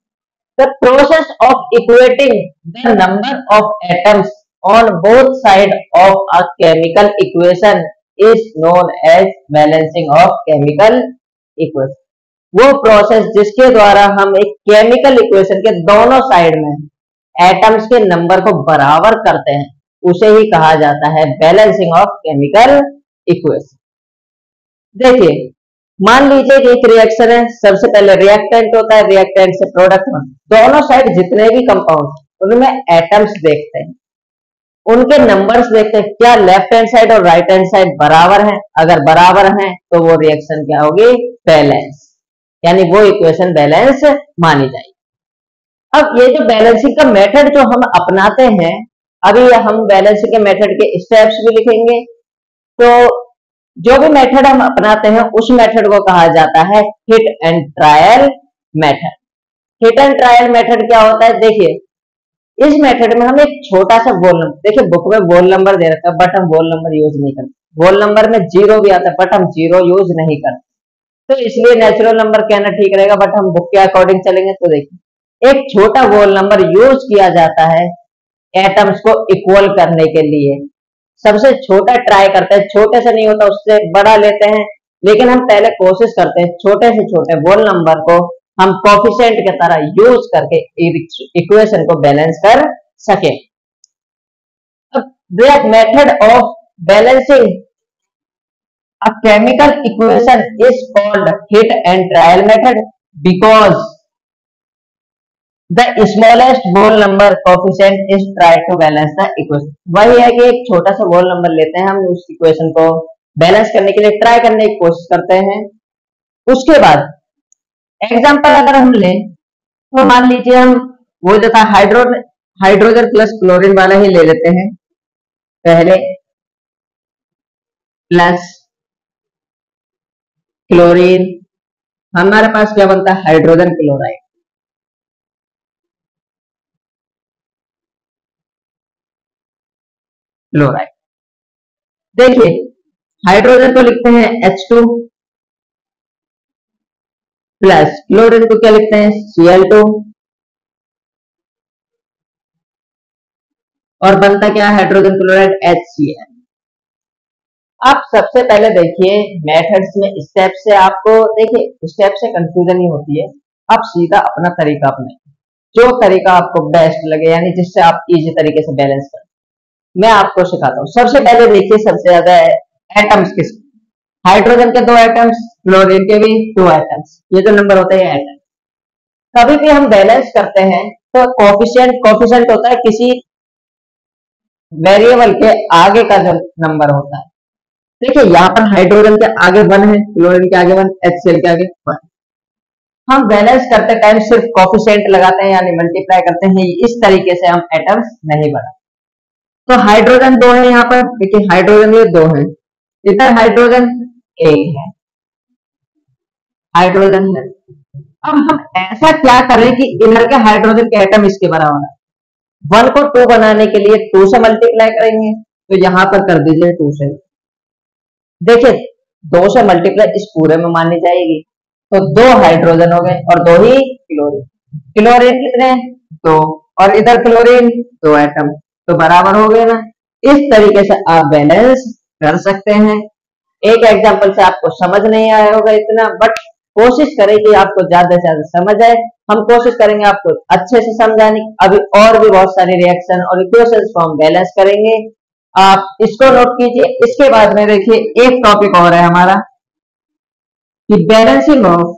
the process of equating the number of atoms on both side of a chemical equation is known as balancing of chemical equation. वो process जिसके द्वारा हम एक केमिकल इक्वेशन के दोनों साइड में एटम्स के number को बराबर करते हैं, उसे ही कहा जाता है बैलेंसिंग ऑफ केमिकल इक्वेशन। देखिए मान लीजिए कि एक रिएक्शन है, सबसे पहले रिएक्टेंट होता है, रिएक्टेंट से प्रोडक्ट होता है, दोनों साइड जितने भी कंपाउंड उनमें एटम्स देखते हैं, उनके नंबर्स देखते हैं, क्या लेफ्ट हैंड साइड और राइट हैंड साइड बराबर हैं। अगर बराबर हैं तो वो रिएक्शन क्या होगी, बैलेंस, यानी वो इक्वेशन बैलेंस मानी जाएगी। अब ये जो बैलेंसिंग का मेथड जो हम अपनाते हैं, अभी हम बैलेंसिंग के मेथड के स्टेप्स भी लिखेंगे। तो जो भी मेथड हम अपनाते हैं उस मेथड को कहा जाता है hit and trial method. Hit and trial method क्या होता है, देखिए इस मेथड में हम एक छोटा सा वोल नंबर, देखिए बुक में वोल नंबर दे रखा है बट हम वोल नंबर यूज नहीं करते, वोल नंबर में जीरो भी आता है बट हम जीरो यूज नहीं करते, तो इसलिए नेचुरल नंबर कहना ठीक रहेगा, बट हम बुक के अकॉर्डिंग चलेंगे। तो देखिए एक छोटा वोल नंबर यूज किया जाता है एटम्स को इक्वल करने के लिए। सबसे छोटा ट्राई करते हैं, छोटे से नहीं होता उससे बड़ा लेते हैं, लेकिन हम पहले कोशिश करते हैं छोटे से छोटे वोल नंबर को हम कोफिशिएंट की तरह यूज करके इक्वेशन को बैलेंस कर सके। अब the method of balancing a chemical equation is called hit and trial method because the smallest whole number coefficient is try to balance the equation. वही है कि एक छोटा सा whole नंबर लेते हैं, हम उस इक्वेशन को बैलेंस करने के लिए ट्राई करने की कोशिश करते हैं। उसके बाद एग्जांपल अगर हम लें तो मान लीजिए हम वो जो था हाइड्रोजन प्लस क्लोरीन वाला ही ले लेते हैं। पहले प्लस क्लोरीन, हमारे पास क्या बनता है, हाइड्रोजन क्लोराइड। क्लोराइड, देखिए हाइड्रोजन को लिखते हैं H2 प्लस क्लोरीन को क्या लिखते हैं Cl2, और बनता क्या है हाइड्रोजन क्लोराइड HCl। आप सबसे पहले देखिए मेथड्स में स्टेप से आपको देखिए स्टेप से कंफ्यूजन ही होती है। आप सीधा अपना तरीका अपने जो तरीका आपको बेस्ट लगे यानी जिससे आप इजी तरीके से बैलेंस करें, मैं आपको सिखाता हूँ। सबसे पहले देखिए सबसे ज्यादा एटम्स किस, हाइड्रोजन के 2 एटम्स, क्लोरीन के भी 2 एटम्स, ये जो नंबर होते हैं एटम। कभी भी हम बैलेंस करते हैं तो कोफिशिएंट कोफिशिएंट होता है किसी वेरिएबल के आगे का जो नंबर होता है। देखिए यहाँ पर हाइड्रोजन के आगे 1 है, क्लोरीन के आगे 1, HCl के आगे 1। हम बैलेंस करते टाइम सिर्फ कोफिशिएंट लगाते हैं यानी मल्टीप्लाई करते हैं, इस तरीके से हम एटम्स नहीं बढ़ाते। तो हाइड्रोजन 2 है यहाँ पर, देखिए हाइड्रोजन ये 2 है, इधर हाइड्रोजन 1 है, हाइड्रोजन है। अब हम ऐसा क्या करें कि इधर के हाइड्रोजन के एटम इसके बराबर है। 1 को 2 बनाने के लिए 2 से मल्टीप्लाई करेंगे, तो यहां पर कर दीजिए 2 से। देखिए 2 से मल्टीप्लाई इस पूरे में मानी जाएगी, तो 2 हाइड्रोजन हो गए और 2 ही क्लोरीन। क्लोरीन कितने 2 और इधर क्लोरीन 2 एटम, तो बराबर हो गए ना। इस तरीके से आप बैलेंस कर सकते हैं। एक एग्जांपल से आपको समझ नहीं आया होगा इतना, बट कोशिश करें कि आपको ज्यादा से ज्यादा समझ आए। हम कोशिश करेंगे आपको अच्छे से समझाने की। अभी और भी बहुत सारे रिएक्शन और इक्वेशंस को हम बैलेंस करेंगे, आप इसको नोट कीजिए। इसके बाद में देखिए एक टॉपिक और है हमारा कि balancing of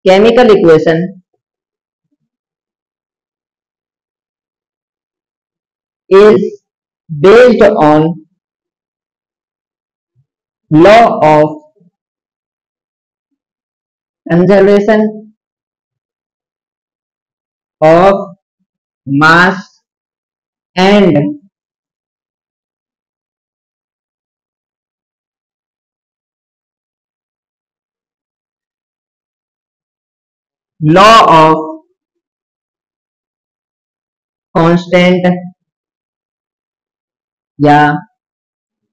chemical equation is based on law of conservation of mass and law of constant या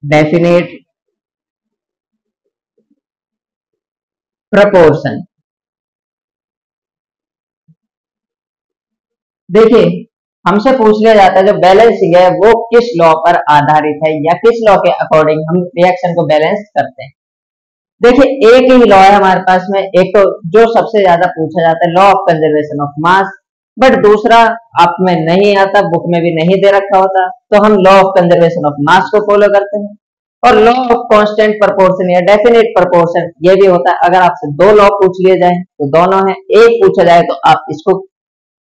डेफिनेट प्रपोर्शन। देखिए हमसे पूछ लिया जाता है जो बैलेंसिंग है वो किस लॉ पर आधारित है या किस लॉ के अकॉर्डिंग हम रिएक्शन को बैलेंस करते हैं। देखिए एक ही लॉ है हमारे पास में, एक तो जो सबसे ज्यादा पूछा जाता है law of conservation of mass, but दूसरा आप में नहीं आता, बुक में भी नहीं दे रखा होता, तो हम law of conservation of mass को फॉलो करते हैं। और लॉ ऑफ कांस्टेंट प्रपोर्शन या डेफिनेट प्रपोर्शन ये भी होता है। अगर आपसे 2 लॉ पूछ लिए जाए तो दोनों है, एक पूछा जाए तो आप इसको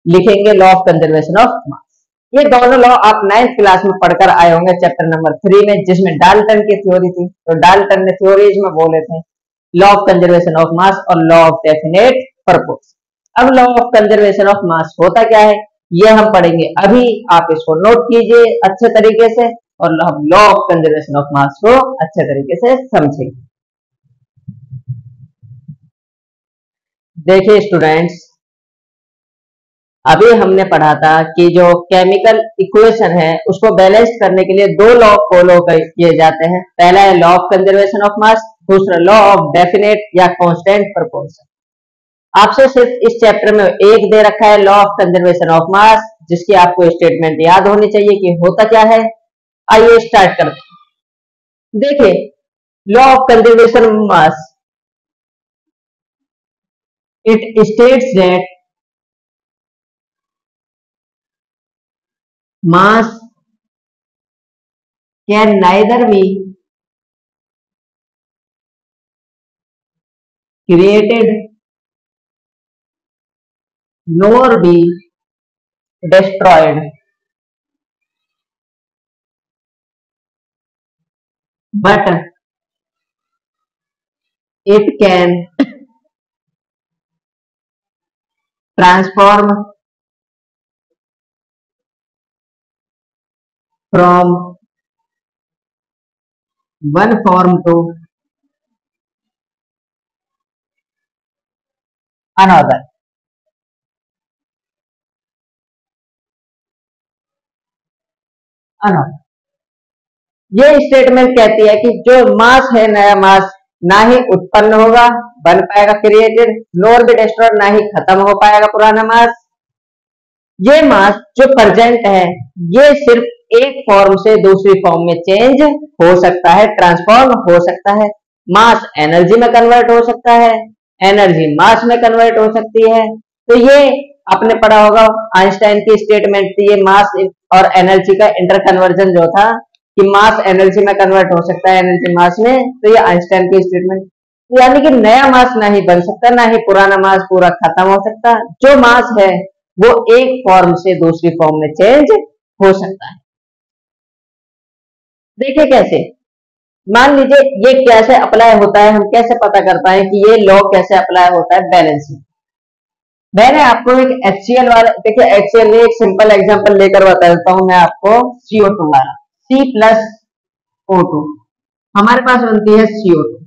लिखेंगे law of conservation of mass. ये दोनों लॉ आप 9th क्लास में पढ़कर आए होंगे चैप्टर नंबर 3 में, जिसमें डाल्टन की थ्योरी थी। तो डाल्टन ने थ्योरीज में बोले थे law of conservation of mass और लॉ ऑफ डेफिनेट प्रपोर्शन। अब law of conservation of mass होता क्या है ये हम पढ़ेंगे अभी, आप इसको नोट कीजिए अच्छे तरीके से और हम law of conservation of mass को अच्छे तरीके से समझेंगे। देखिए स्टूडेंट्स, अभी हमने पढ़ा था कि जो केमिकल इक्वेशन है उसको बैलेंस करने के लिए 2 लॉ फॉलो किए जाते हैं। पहला है law of conservation of mass, दूसरा लॉ ऑफ डेफिनेट या कांस्टेंट प्रपोर्शन। आपसे सिर्फ इस चैप्टर में एक दे रखा है law of conservation of mass, जिसकी आपको स्टेटमेंट याद होनी चाहिए कि होता क्या है। आइए स्टार्ट करते हैं। देखिए law of conservation of mass, it states that mass can neither be created nor be destroyed, but it can transform from one form to another। ये स्टेटमेंट कहती है कि जो मास है नया मास ना ही उत्पन्न होगा बन पाएगा क्रिएटेड, नोर भी डिस्ट्रॉयड ना ही खत्म हो पाएगा पुराना मास। ये मास जो प्रेजेंट है ये सिर्फ एक फॉर्म से दूसरी फॉर्म में चेंज हो सकता है, ट्रांसफॉर्म हो सकता है। मास एनर्जी में कन्वर्ट हो सकता है, एनर्जी मास में कन्वर्ट हो सकती है। तो ये आपने पढ़ा होगा, आइंस्टाइन की स्टेटमेंट थी ये, मास और एनर्जी का इंटर कन्वर्जन जो था कि मास एनर्जी में कन्वर्ट हो सकता है, एनर्जी मास में। तो ये आइंस्टाइन की स्टेटमेंट, यानी कि नया मास ना ही बन सकता, ना ही पुराना मास पूरा खत्म हो सकता। जो मास है वो एक फॉर्म से दूसरी फॉर्म में चेंज हो सकता है। देखिए कैसे, मान लीजिए ये कैसे अप्लाई होता है, हम कैसे पता कर पाए कि ये लॉ कैसे अप्लाई होता है बैलेंसिंग। मैंने आपको एक HCl वाला, देखिए HCl में एक सिंपल एग्जांपल लेकर बता देता हूं मैं आपको। CO2 वाला, C+O2 हमारे पास बनती है CO2।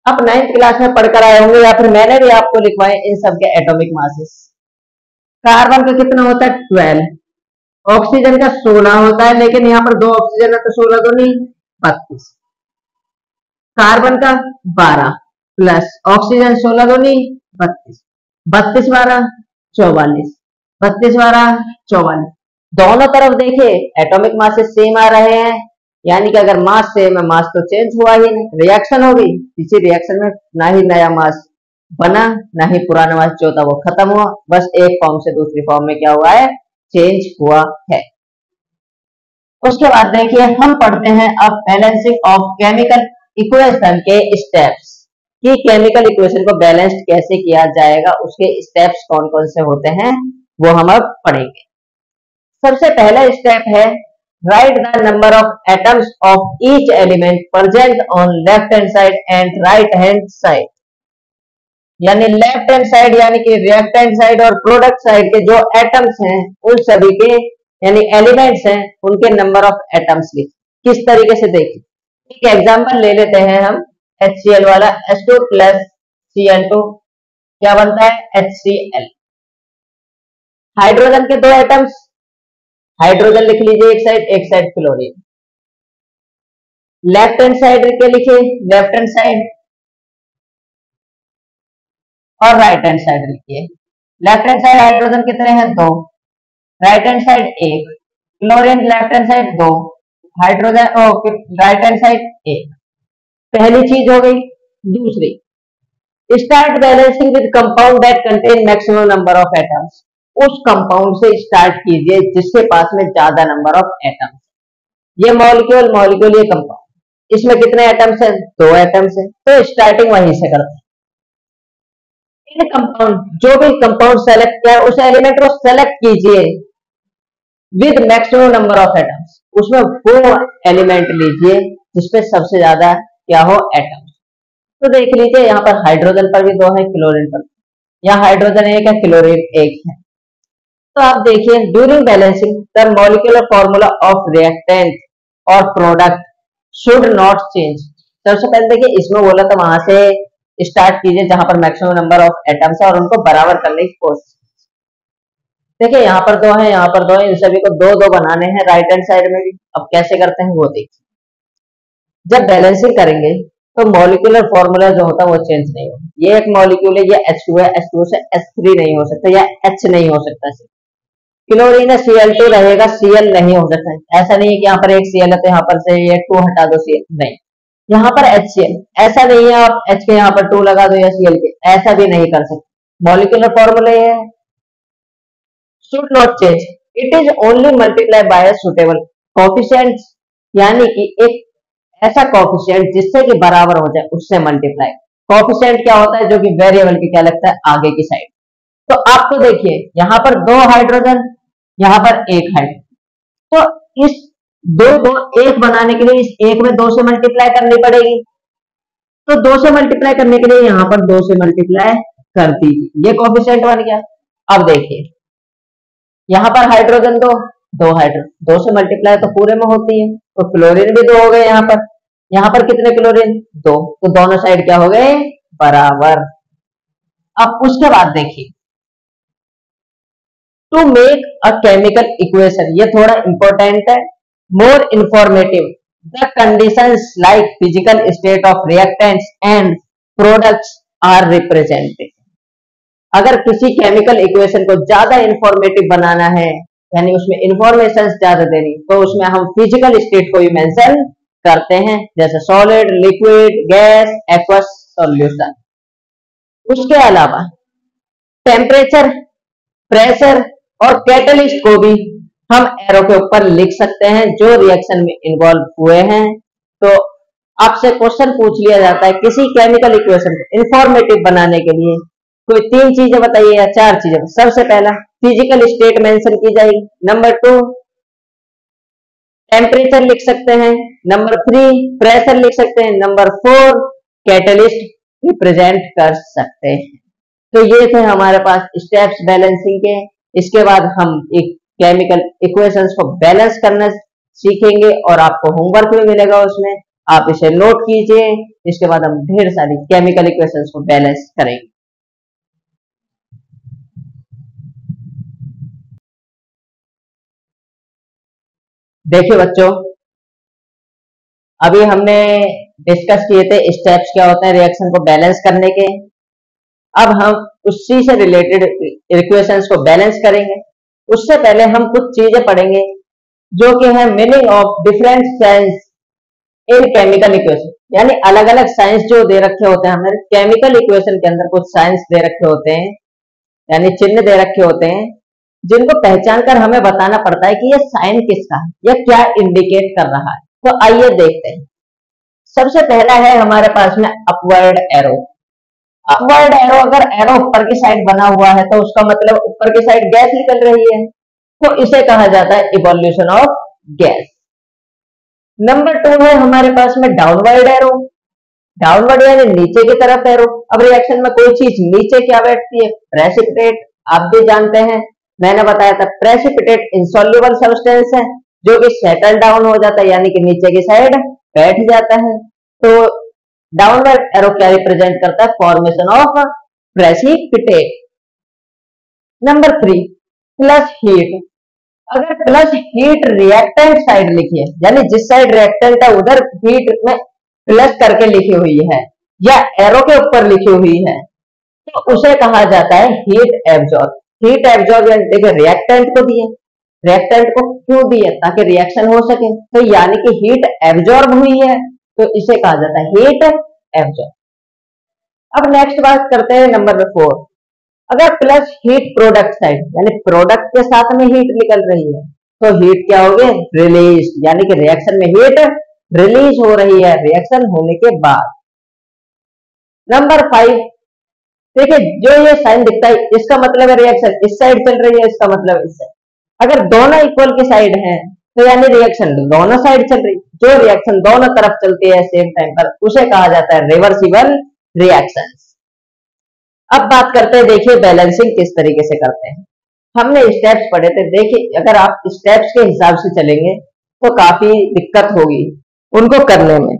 आप 9th क्लास में पढ़कर आए होंगे या फिर मैंने भी आपको लिखवाए इन सब के एटॉमिक मासेस। कार्बन का कितना होता है 12, ऑक्सीजन का 16 होता है, लेकिन यहाँ पर 2 ऑक्सीजन है तो 16 तो नहीं 32। कार्बन का 12 प्लस ऑक्सीजन 16 दो नहीं 32, 32 12 44, 32 12 44। दोनों तरफ देखिए एटॉमिक मासेस सेम आ रहे हैं, यानी कि अगर मास सेम है, मास तो चेंज हुआ ही नहीं, रिएक्शन होगी, इसी रिएक्शन में ना ही नया मास बना, ना ही पुराना मास जो था वो खत्म हुआ, बस एक फॉर्म से दूसरी फॉर्म में क्या हुआ है, चेंज हुआ है। उसके बाद देखिए हम पढ़ते हैं अब बैलेंसिंग ऑफ केमिकल इक्वेशन के स्टेप्स, कि केमिकल इक्वेशन को बैलेंस्ड कैसे किया जाएगा, उसके स्टेप्स कौन कौन से होते हैं वो हम अब पढ़ेंगे। सबसे पहला स्टेप है right the number of atoms of each element present on left hand side and right hand side. यानी लेफ्ट हैंड साइड यानी कि रिएक्टेंट साइड और प्रोडक्ट साइड के जो एटम्स हैं उन सभी के यानी एलिमेंट्स हैं उनके नंबर ऑफ एटम्स लिख। किस तरीके से देखिए, एक एग्जांपल ले लेते हैं हम HCl वाला, H2 प्लस Cl2 क्या बनता है HCl। हाइड्रोजन के 2 एटम्स, हाइड्रोजन लिख लीजिए एक side chlorine. Left hand side के लिखिए लेफ्ट हैंड साइड और राइट हैंड साइड लिखिए। लेफ्ट हैंड साइड हाइड्रोजन कितने हैं 2, right hand side 1, chlorine left hand side 2, hydrogen right hand side 1। पहली चीज हो गई। दूसरी, start balancing with compound that contain maximum number of atoms. उस कंपाउंड से स्टार्ट कीजिए जिसके पास में ज्यादा नंबर ऑफ एटम्स। ये मॉलिक्यूल ये कंपाउंड, इसमें कितने एटम्स हैं 2 एटम्स हैं, तो स्टार्टिंग वहीं से करते हैं। इन कंपाउंड, जो भी कंपाउंड सेलेक्ट किया उस एलिमेंट को सेलेक्ट कीजिए with maximum number of atoms, उसमें वो एलिमेंट लीजिए जिसपे सबसे ज्यादा क्या हो एटम्स। तो देख लीजिए यहाँ पर हाइड्रोजन पर भी 2 है, क्लोरीन पर, यहाँ हाइड्रोजन 1 है क्लोरीन 1 है। तो आप देखिए during balancing the molecular formula of reactant और प्रोडक्ट शुड नॉट चेंज। सबसे पहले देखिए इसमें बोला था वहां से स्टार्ट कीजिए जहां पर मैक्सिमम नंबर ऑफ एटम्स है और उनको बराबर करने की कोशिश। देखिए यहाँ पर 2 है, यहाँ पर 2 है, इन सभी को 2-2 बनाने हैं राइट हैंड साइड में भी। अब कैसे करते हैं वो देखिए। जब बैलेंसिंग करेंगे तो मॉलिक्यूलर फॉर्मूला जो होता है वो चेंज नहीं होगा। ये एक मॉलिक्यूल है, ये H2 है, H2 से H3 नहीं हो सकता या H नहीं हो सकता। क्लोरीन है Cl2 रहेगा, Cl नहीं हो सकता। ऐसा नहीं है कि यहाँ पर एक Cl है तो यहाँ पर से ये 2 हटा दो Cl, नहीं। यहाँ पर HCl, ऐसा नहीं है आप H के यहाँ पर 2 लगा दो या Cl के, ऐसा भी नहीं कर सकते। मॉलिक्यूलर फॉर्मूला ये है should not change, it is only multiply by a suitable coefficient, यानी कि एक ऐसा कोफिशिएंट जिससे कि बराबर हो जाए उससे मल्टीप्लाई। कोफिशिएंट क्या होता है, जो कि वेरिएबल की क्या लगता है आगे की साइड। तो आपको देखिए यहाँ पर 2 हाइड्रोजन, यहाँ पर 1 हाइड्रोजन, तो इस 2 को 1 बनाने के लिए इस 1 में 2 से मल्टीप्लाई करनी पड़ेगी। तो 2 से मल्टीप्लाई करने के लिए यहाँ पर 2 से मल्टीप्लाई कर दीजिए, ये कोफिशिएंट बन गया। अब देखिए यहाँ पर हाइड्रोजन 2 हाइड्रोजन, 2 से मल्टीप्लाई तो पूरे में होती है, तो क्लोरीन भी 2 हो गए। यहाँ पर कितने क्लोरीन 2, तो दोनों साइड क्या हो गए बराबर। अब उसके बाद देखिए to make a chemical equation, ये थोड़ा इंपॉर्टेंट है, more informative, the conditions like physical state of reactants and products are represented. अगर किसी केमिकल इक्वेशन को ज्यादा इंफॉर्मेटिव बनाना है यानी उसमें इंफॉर्मेशन ज्यादा देनी, तो उसमें हम फिजिकल स्टेट को भी मेंशन करते हैं, जैसे solid, liquid, gas, aqueous solution. उसके अलावा टेम्परेचर, प्रेशर और कैटलिस्ट को भी हम एरो के ऊपर लिख सकते हैं जो रिएक्शन में इन्वॉल्व हुए हैं। तो आपसे क्वेश्चन पूछ लिया जाता है किसी केमिकल इक्वेशन को इंफॉर्मेटिव बनाने के लिए कोई 3 चीजें बताइए या 4 चीजें। सबसे पहला फिजिकल स्टेट मेंशन की जाएगी, नंबर 2 टेम्परेचर लिख सकते हैं, नंबर 3 प्रेशर लिख सकते हैं, नंबर 4 कैटलिस्ट रिप्रेजेंट कर सकते हैं। तो ये थे हमारे पास स्टेप्स बैलेंसिंग के। इसके बाद हम एक केमिकल इक्वेशंस को बैलेंस करना सीखेंगे और आपको होमवर्क भी मिलेगा, उसमें आप इसे नोट कीजिए। इसके बाद हम ढेर सारी केमिकल इक्वेशंस को बैलेंस करेंगे। देखिए बच्चों, अभी हमने डिस्कस किए थे स्टेप्स क्या होते हैं रिएक्शन को बैलेंस करने के। अब हम उसी से रिलेटेड इक्वेशंस को बैलेंस करेंगे। उससे पहले हम कुछ चीजें पढ़ेंगे जो कि है meaning of different science in chemical equation, यानी अलग अलग साइंस जो दे रखे होते हैं हमें केमिकल इक्वेशन के अंदर, कुछ साइंस दे रखे होते हैं यानी चिन्ह दे रखे होते हैं जिनको पहचान कर हमें बताना पड़ता है कि ये साइन किसका है या क्या इंडिकेट कर रहा है। तो आइए देखते हैं। सबसे पहला है हमारे पास में अपवर्ड एरो। अपवर्ड एरो, अगर एरो ऊपर की साइड बना हुआ है तो उसका मतलब ऊपर की साइड गैस निकल रही है, तो इसे कहा जाता है इवोल्यूशन ऑफ गैस। नंबर 2 है हमारे पास में डाउनवर्ड एरो। डाउनवर्ड यानी नीचे की तरफ एरो। अब रिएक्शन में कोई चीज नीचे क्या बैठती है? प्रेसिपिटेट। आप भी जानते हैं, मैंने बताया था प्रेसिपिटेट इनसॉल्युबल सब्सटेंस है जो कि सेटल डाउन हो जाता है, यानी कि नीचे की साइड बैठ जाता है। तो डाउनवर्ड एरो क्या रिप्रेजेंट करता है? Formation of precipitate. Number 3 plus heat. अगर प्लस हीट रिएक्टेंट साइड लिखी है, यानी जिस साइड रिएक्टेंट है उधर हीट में प्लस करके लिखी हुई है या एरो के ऊपर लिखी हुई है, तो उसे कहा जाता है हीट एब्जॉर्ब। हीट एब्जॉर्ब यानी देखिए रिएक्टेंट को दिए, रिएक्टेंट को क्यों दिए? ताकि रिएक्शन हो सके, तो यानी कि हीट एब्जॉर्ब हुई है, तो इसे कहा जाता है हीट एब्जॉर्ब। अब नेक्स्ट बात करते हैं नंबर 4। अगर प्लस हीट प्रोडक्ट साइड, यानी प्रोडक्ट के साथ में हीट निकल रही है, तो हीट क्या हो गई? रिलीज, यानी कि रिएक्शन में हीट रिलीज हो रही है रिएक्शन होने के बाद। नंबर 5 देखिए, जो ये साइन दिखता है इसका मतलब है रिएक्शन इस साइड चल रही है, इसका मतलब इस साइड। अगर दोनों इक्वल की साइड है तो यानी रिएक्शन दोनों साइड चल रही। जो रिएक्शन दोनों तरफ चलती है सेम टाइम पर, उसे कहा जाता है रिवर्सिबल रिएक्शन। अब बात करते हैं, देखिए बैलेंसिंग किस तरीके से करते हैं। हमने स्टेप्स पढ़े थे, देखिए अगर आप स्टेप्स के हिसाब से चलेंगे तो काफी दिक्कत होगी उनको करने में।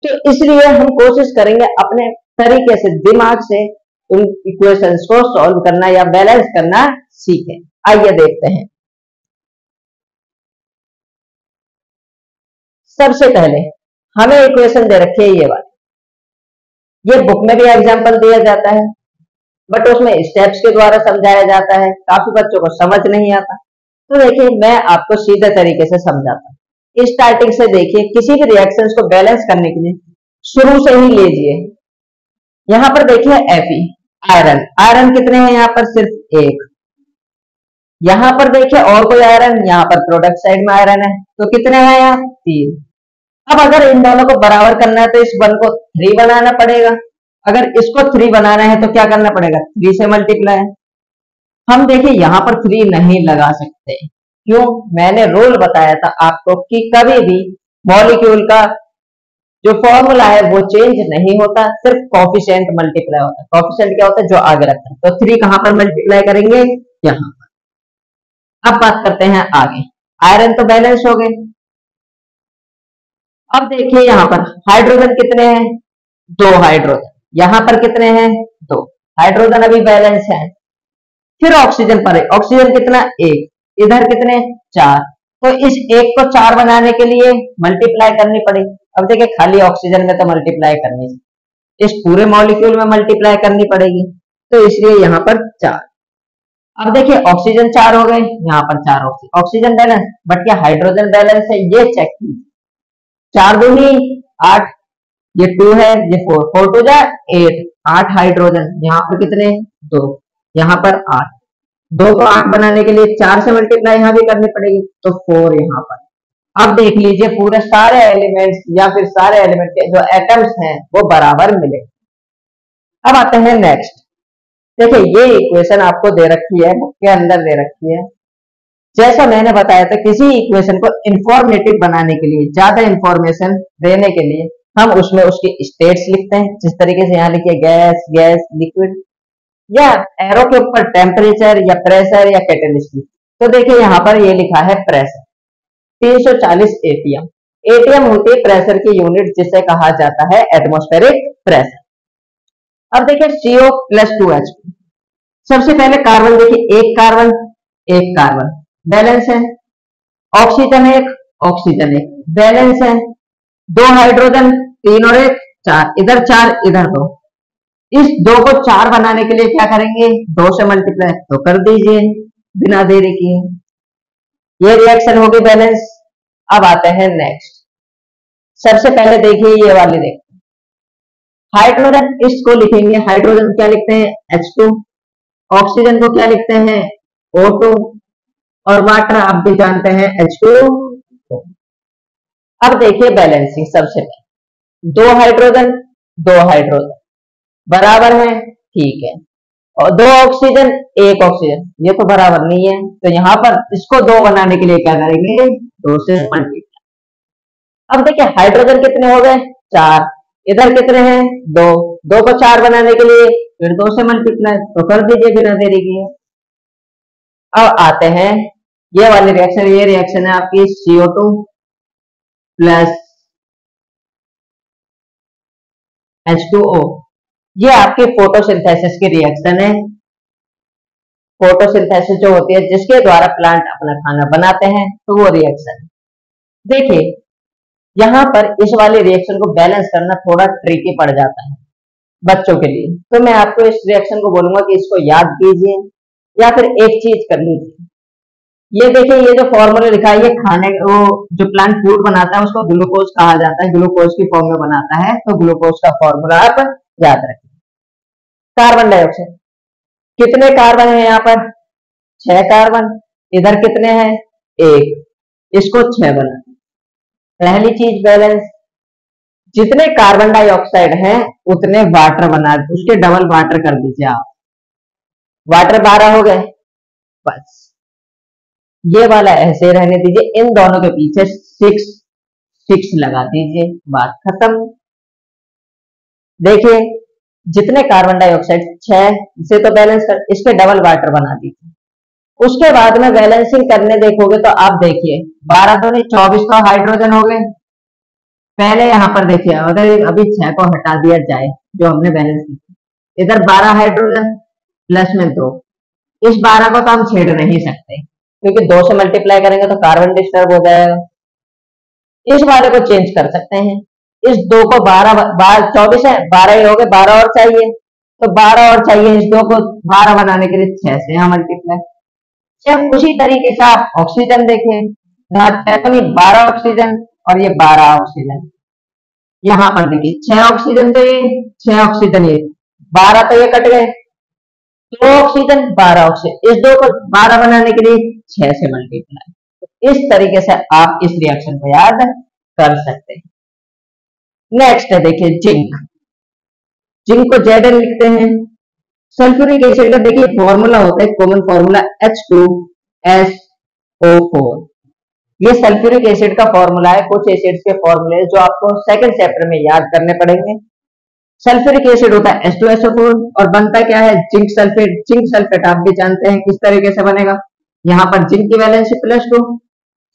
तो इसलिए हम कोशिश करेंगे अपने तरीके से, दिमाग से उन इक्वेशंस को सॉल्व करना या बैलेंस करना सीखें। आइए देखते हैं। सबसे पहले हमें इक्वेशन दे रखी है ये वाली, ये बुक में भी एग्जाम्पल दिया जाता है बट उसमें स्टेप्स के द्वारा समझाया जाता है, काफी बच्चों को समझ नहीं आता। तो देखिए मैं आपको सीधे तरीके से समझाता हूँ। स्टार्टिंग से देखिए, किसी भी रिएक्शंस को बैलेंस करने के लिए शुरू से ही लीजिए। यहाँ पर देखिए Fe आयरन, आयरन कितने हैं? यहाँ पर सिर्फ 1। यहाँ पर देखिए और कोई आयरन, यहाँ पर प्रोडक्ट साइड में आयरन है, तो कितने हैं यहाँ? 3। अब अगर इन दोनों को बराबर करना है तो इस 1 को 3 बनाना पड़ेगा। अगर इसको 3 बनाना है तो क्या करना पड़ेगा? 3 से मल्टीप्लाई। हम देखिए यहाँ पर 3 नहीं लगा सकते, क्यों? मैंने रूल बताया था आपको कि कभी भी मॉलिक्यूल का जो फॉर्मूला है वो चेंज नहीं होता, सिर्फ कोफिशिएंट मल्टीप्लाई होता है। कोफिशिएंट क्या होता है? जो आगे रखता है। तो 3 कहां पर मल्टीप्लाई करेंगे? यहाँ पर। अब बात करते हैं आगे। आयरन तो बैलेंस हो गए। अब देखिए यहाँ पर हाइड्रोजन कितने हैं? 2 हाइड्रोजन। यहाँ पर कितने हैं? 2 हाइड्रोजन अभी बैलेंस है। फिर ऑक्सीजन पर है, ऑक्सीजन कितना? 1। इधर कितने? 4। तो इस 1 को 4 बनाने के लिए मल्टीप्लाई करनी पड़ेगी। अब देखिए खाली ऑक्सीजन में तो मल्टीप्लाई करनी है, इस पूरे मॉलिक्यूल में मल्टीप्लाई करनी पड़ेगी, तो इसलिए यहाँ पर 4। अब देखिए ऑक्सीजन 4 हो गए, यहाँ पर 4 ऑक्सीजन बैलेंस, बट क्या हाइड्रोजन बैलेंस है ये चेक कीजिए। 4 दूनी 8, ये 2 है, ये 4, 4 टू जा 8, 8 हाइड्रोजन, यहाँ पर कितने 2, यहाँ पर 8, 2 को 8 बनाने के लिए 4 से मल्टीप्लाई यहाँ भी करनी पड़ेगी, तो 4 यहाँ पर। अब देख लीजिए पूरे सारे एलिमेंट्स या फिर सारे एलिमेंट के जो एटम्स हैं वो बराबर मिले। अब आते हैं नेक्स्ट, देखिए ये इक्वेशन आपको दे रखी है, बुक के अंदर दे रखी है। जैसा मैंने बताया था किसी इक्वेशन को इंफॉर्मेटिव बनाने के लिए, ज्यादा इंफॉर्मेशन देने के लिए हम उसमें उसकी स्टेट्स लिखते हैं, जिस तरीके से यहाँ लिखिए गैस, गैस, लिक्विड, या एरो के ऊपर टेम्परेचर या प्रेशर या कैटेलिस्ट। तो देखिए यहाँ पर ये लिखा है प्रेशर 340 एटीएम। एटीएम होती है प्रेशर की यूनिट, जिसे कहा जाता है एटमॉस्फेरिक प्रेशर। अब देखिए CO प्लस 2H2, सबसे पहले कार्बन, देखिए एक कार्बन बैलेंस है, ऑक्सीजन एक, बैलेंस है, 2 हाइड्रोजन, 3 और 1 4, इधर 4 इधर 2, इस 2 को 4 बनाने के लिए क्या करेंगे 2 से मल्टीप्लाई तो कर दीजिए बिना देरी किए, ये रिएक्शन होगी बैलेंस। अब आते हैं नेक्स्ट, सबसे पहले देखिए ये वाली देखिए हाइड्रोजन, इसको लिखेंगे हाइड्रोजन क्या लिखते हैं H2, ऑक्सीजन को क्या लिखते हैं O2, और वाटर आप भी जानते हैं H2O। अब देखिए बैलेंसिंग, सबसे पहले 2 हाइड्रोजन बराबर है, ठीक है, और 2 ऑक्सीजन 1 ऑक्सीजन, ये तो बराबर नहीं है, तो यहाँ पर इसको 2 बनाने के लिए क्या करेंगे 2 से मल्टीप्लाई। अब देखिए हाइड्रोजन कितने हो गए 4, इधर कितने हैं 2, 2 को 4 बनाने के लिए फिर 2 से मल्टीप्लाई तो कर दीजिए बिना देरी किए। अब आते हैं ये वाली रिएक्शन, ये रिएक्शन है आपकी CO2 प्लस H2O, ये आपकी फोटोसिंथेसिस की रिएक्शन है। फोटोसिंथेसिस जो होती है जिसके द्वारा प्लांट अपना खाना बनाते हैं, तो वो रिएक्शन। देखिए यहाँ पर इस वाली रिएक्शन को बैलेंस करना थोड़ा ट्रिकी पड़ जाता है बच्चों के लिए, तो मैं आपको इस रिएक्शन को बोलूंगा कि इसको याद कीजिए या फिर एक चीज कर लीजिए। ये देखिए ये जो फॉर्मूला लिखा है, ये खाने वो जो प्लांट फूड बनाता है उसको ग्लूकोज कहा जाता है, ग्लूकोज की फॉर्म में बनाता है, तो ग्लूकोज का फॉर्मूला आप याद रखिए। कार्बन डाइऑक्साइड, कितने कार्बन है यहाँ पर 6 कार्बन, इधर कितने हैं 1, इसको 6 बना, पहली चीज बैलेंस, जितने कार्बन डाइऑक्साइड हैं उतने वाटर बना, उसके डबल वाटर कर दीजिए आप, वाटर 12 हो गए, बस ये वाला ऐसे रहने दीजिए, इन दोनों के पीछे 6 लगा दीजिए, बात खत्म। देखिए जितने कार्बन डाइऑक्साइड 6 से तो बैलेंस कर, इसके डबल वाटर बना दीजिए, उसके बाद में बैलेंसिंग करने देखोगे तो आप देखिए 12 दूनी 24 तो हाइड्रोजन हो गए। पहले यहाँ पर देखिए अगर अभी 6 को हटा दिया जाए जो हमने बैलेंस की, इधर 12 हाइड्रोजन प्लस में 2, इस 12 को तो हम छेड़ नहीं सकते क्योंकि 2 से मल्टीप्लाई करेंगे तो कार्बन डिस्टर्ब हो जाएगा। इस वाले को चेंज कर सकते हैं, इस 2 को 12 24 है 12 ही हो गए, 12 और चाहिए तो 12 और चाहिए, इस 2 को 12 बनाने के लिए 6 से यहाँ मल्टीप्लाई। जब उसी तरीके से आप ऑक्सीजन देखें, 12 ऑक्सीजन और ये 12 ऑक्सीजन, यहाँ पर देखिए 6 ऑक्सीजन तो ये 6 ऑक्सीजन, ये 12 तो ये कट गए, 2 ऑक्सीजन 12 ऑक्सीजन, इस 2 को 12 बनाने के लिए 6 से मल्टीप्लाई। तो इस तरीके से आप इस रिएक्शन को याद कर सकते हैं। नेक्स्ट है देखिए जिंक, जिंक को Zn लिखते हैं। सल्फ्यूरिक एसिड का देखिए फॉर्मूला होता है, कॉमन फॉर्मूला H2SO4, ये सल्फ्यूरिक एसिड का फॉर्मूला है। कुछ एसिड्स के फॉर्मूले जो आपको सेकंड चैप्टर में याद करने पड़ेंगे। सल्फ्यूरिक एसिड होता है H2SO4 और बनता क्या है जिंक सल्फेट। जिंक सल्फेट आप भी जानते हैं किस तरीके से बनेगा, यहाँ पर जिंक की वैलेंसी +2,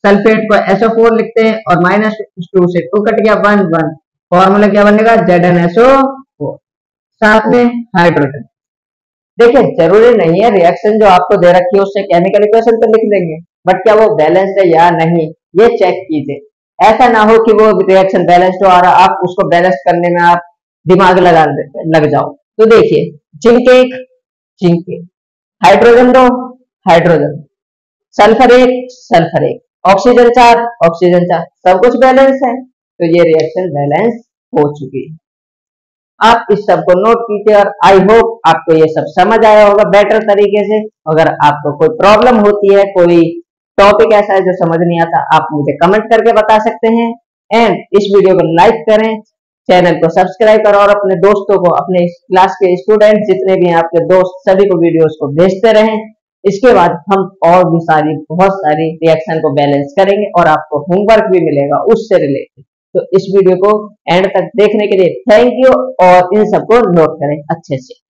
सल्फेट को SO4 लिखते हैं और -2 से 2 कट गया 1 1, फॉर्मूला क्या बनेगा ZnSO4, साथ में हाइड्रोजन। देखिए जरूरी नहीं है रिएक्शन जो आपको दे रखी है उससे केमिकल इक्वेशन तो लिख देंगे, बट क्या वो बैलेंस्ड है या नहीं ये चेक कीजिए। ऐसा ना हो कि वो रिएक्शन बैलेंस्ड हो और आप उसको बैलेंस करने में आप दिमाग लग जाओ। तो देखिए जिंक 1 हाइड्रोजन 2 हाइड्रोजन, सल्फर एक, ऑक्सीजन 4, ऑक्सीजन 4, सब कुछ बैलेंस है, तो ये रिएक्शन बैलेंस हो चुकी है। आप इस सब को नोट कीजिए और आई होप आपको ये सब समझ आया होगा बेटर तरीके से। अगर आपको कोई प्रॉब्लम होती है, कोई टॉपिक ऐसा है जो समझ नहीं आता, आप मुझे कमेंट करके बता सकते हैं। एंड इस वीडियो को लाइक करें, चैनल को सब्सक्राइब करें और अपने दोस्तों को, अपने क्लास के स्टूडेंट जितने भी हैं आपके दोस्त, सभी को वीडियोस को भेजते रहें। इसके बाद हम और भी बहुत सारी रिएक्शन को बैलेंस करेंगे और आपको होमवर्क भी मिलेगा उससे रिलेटेड। तो इस वीडियो को एंड तक देखने के लिए थैंक यू और इन सबको नोट करें अच्छे से।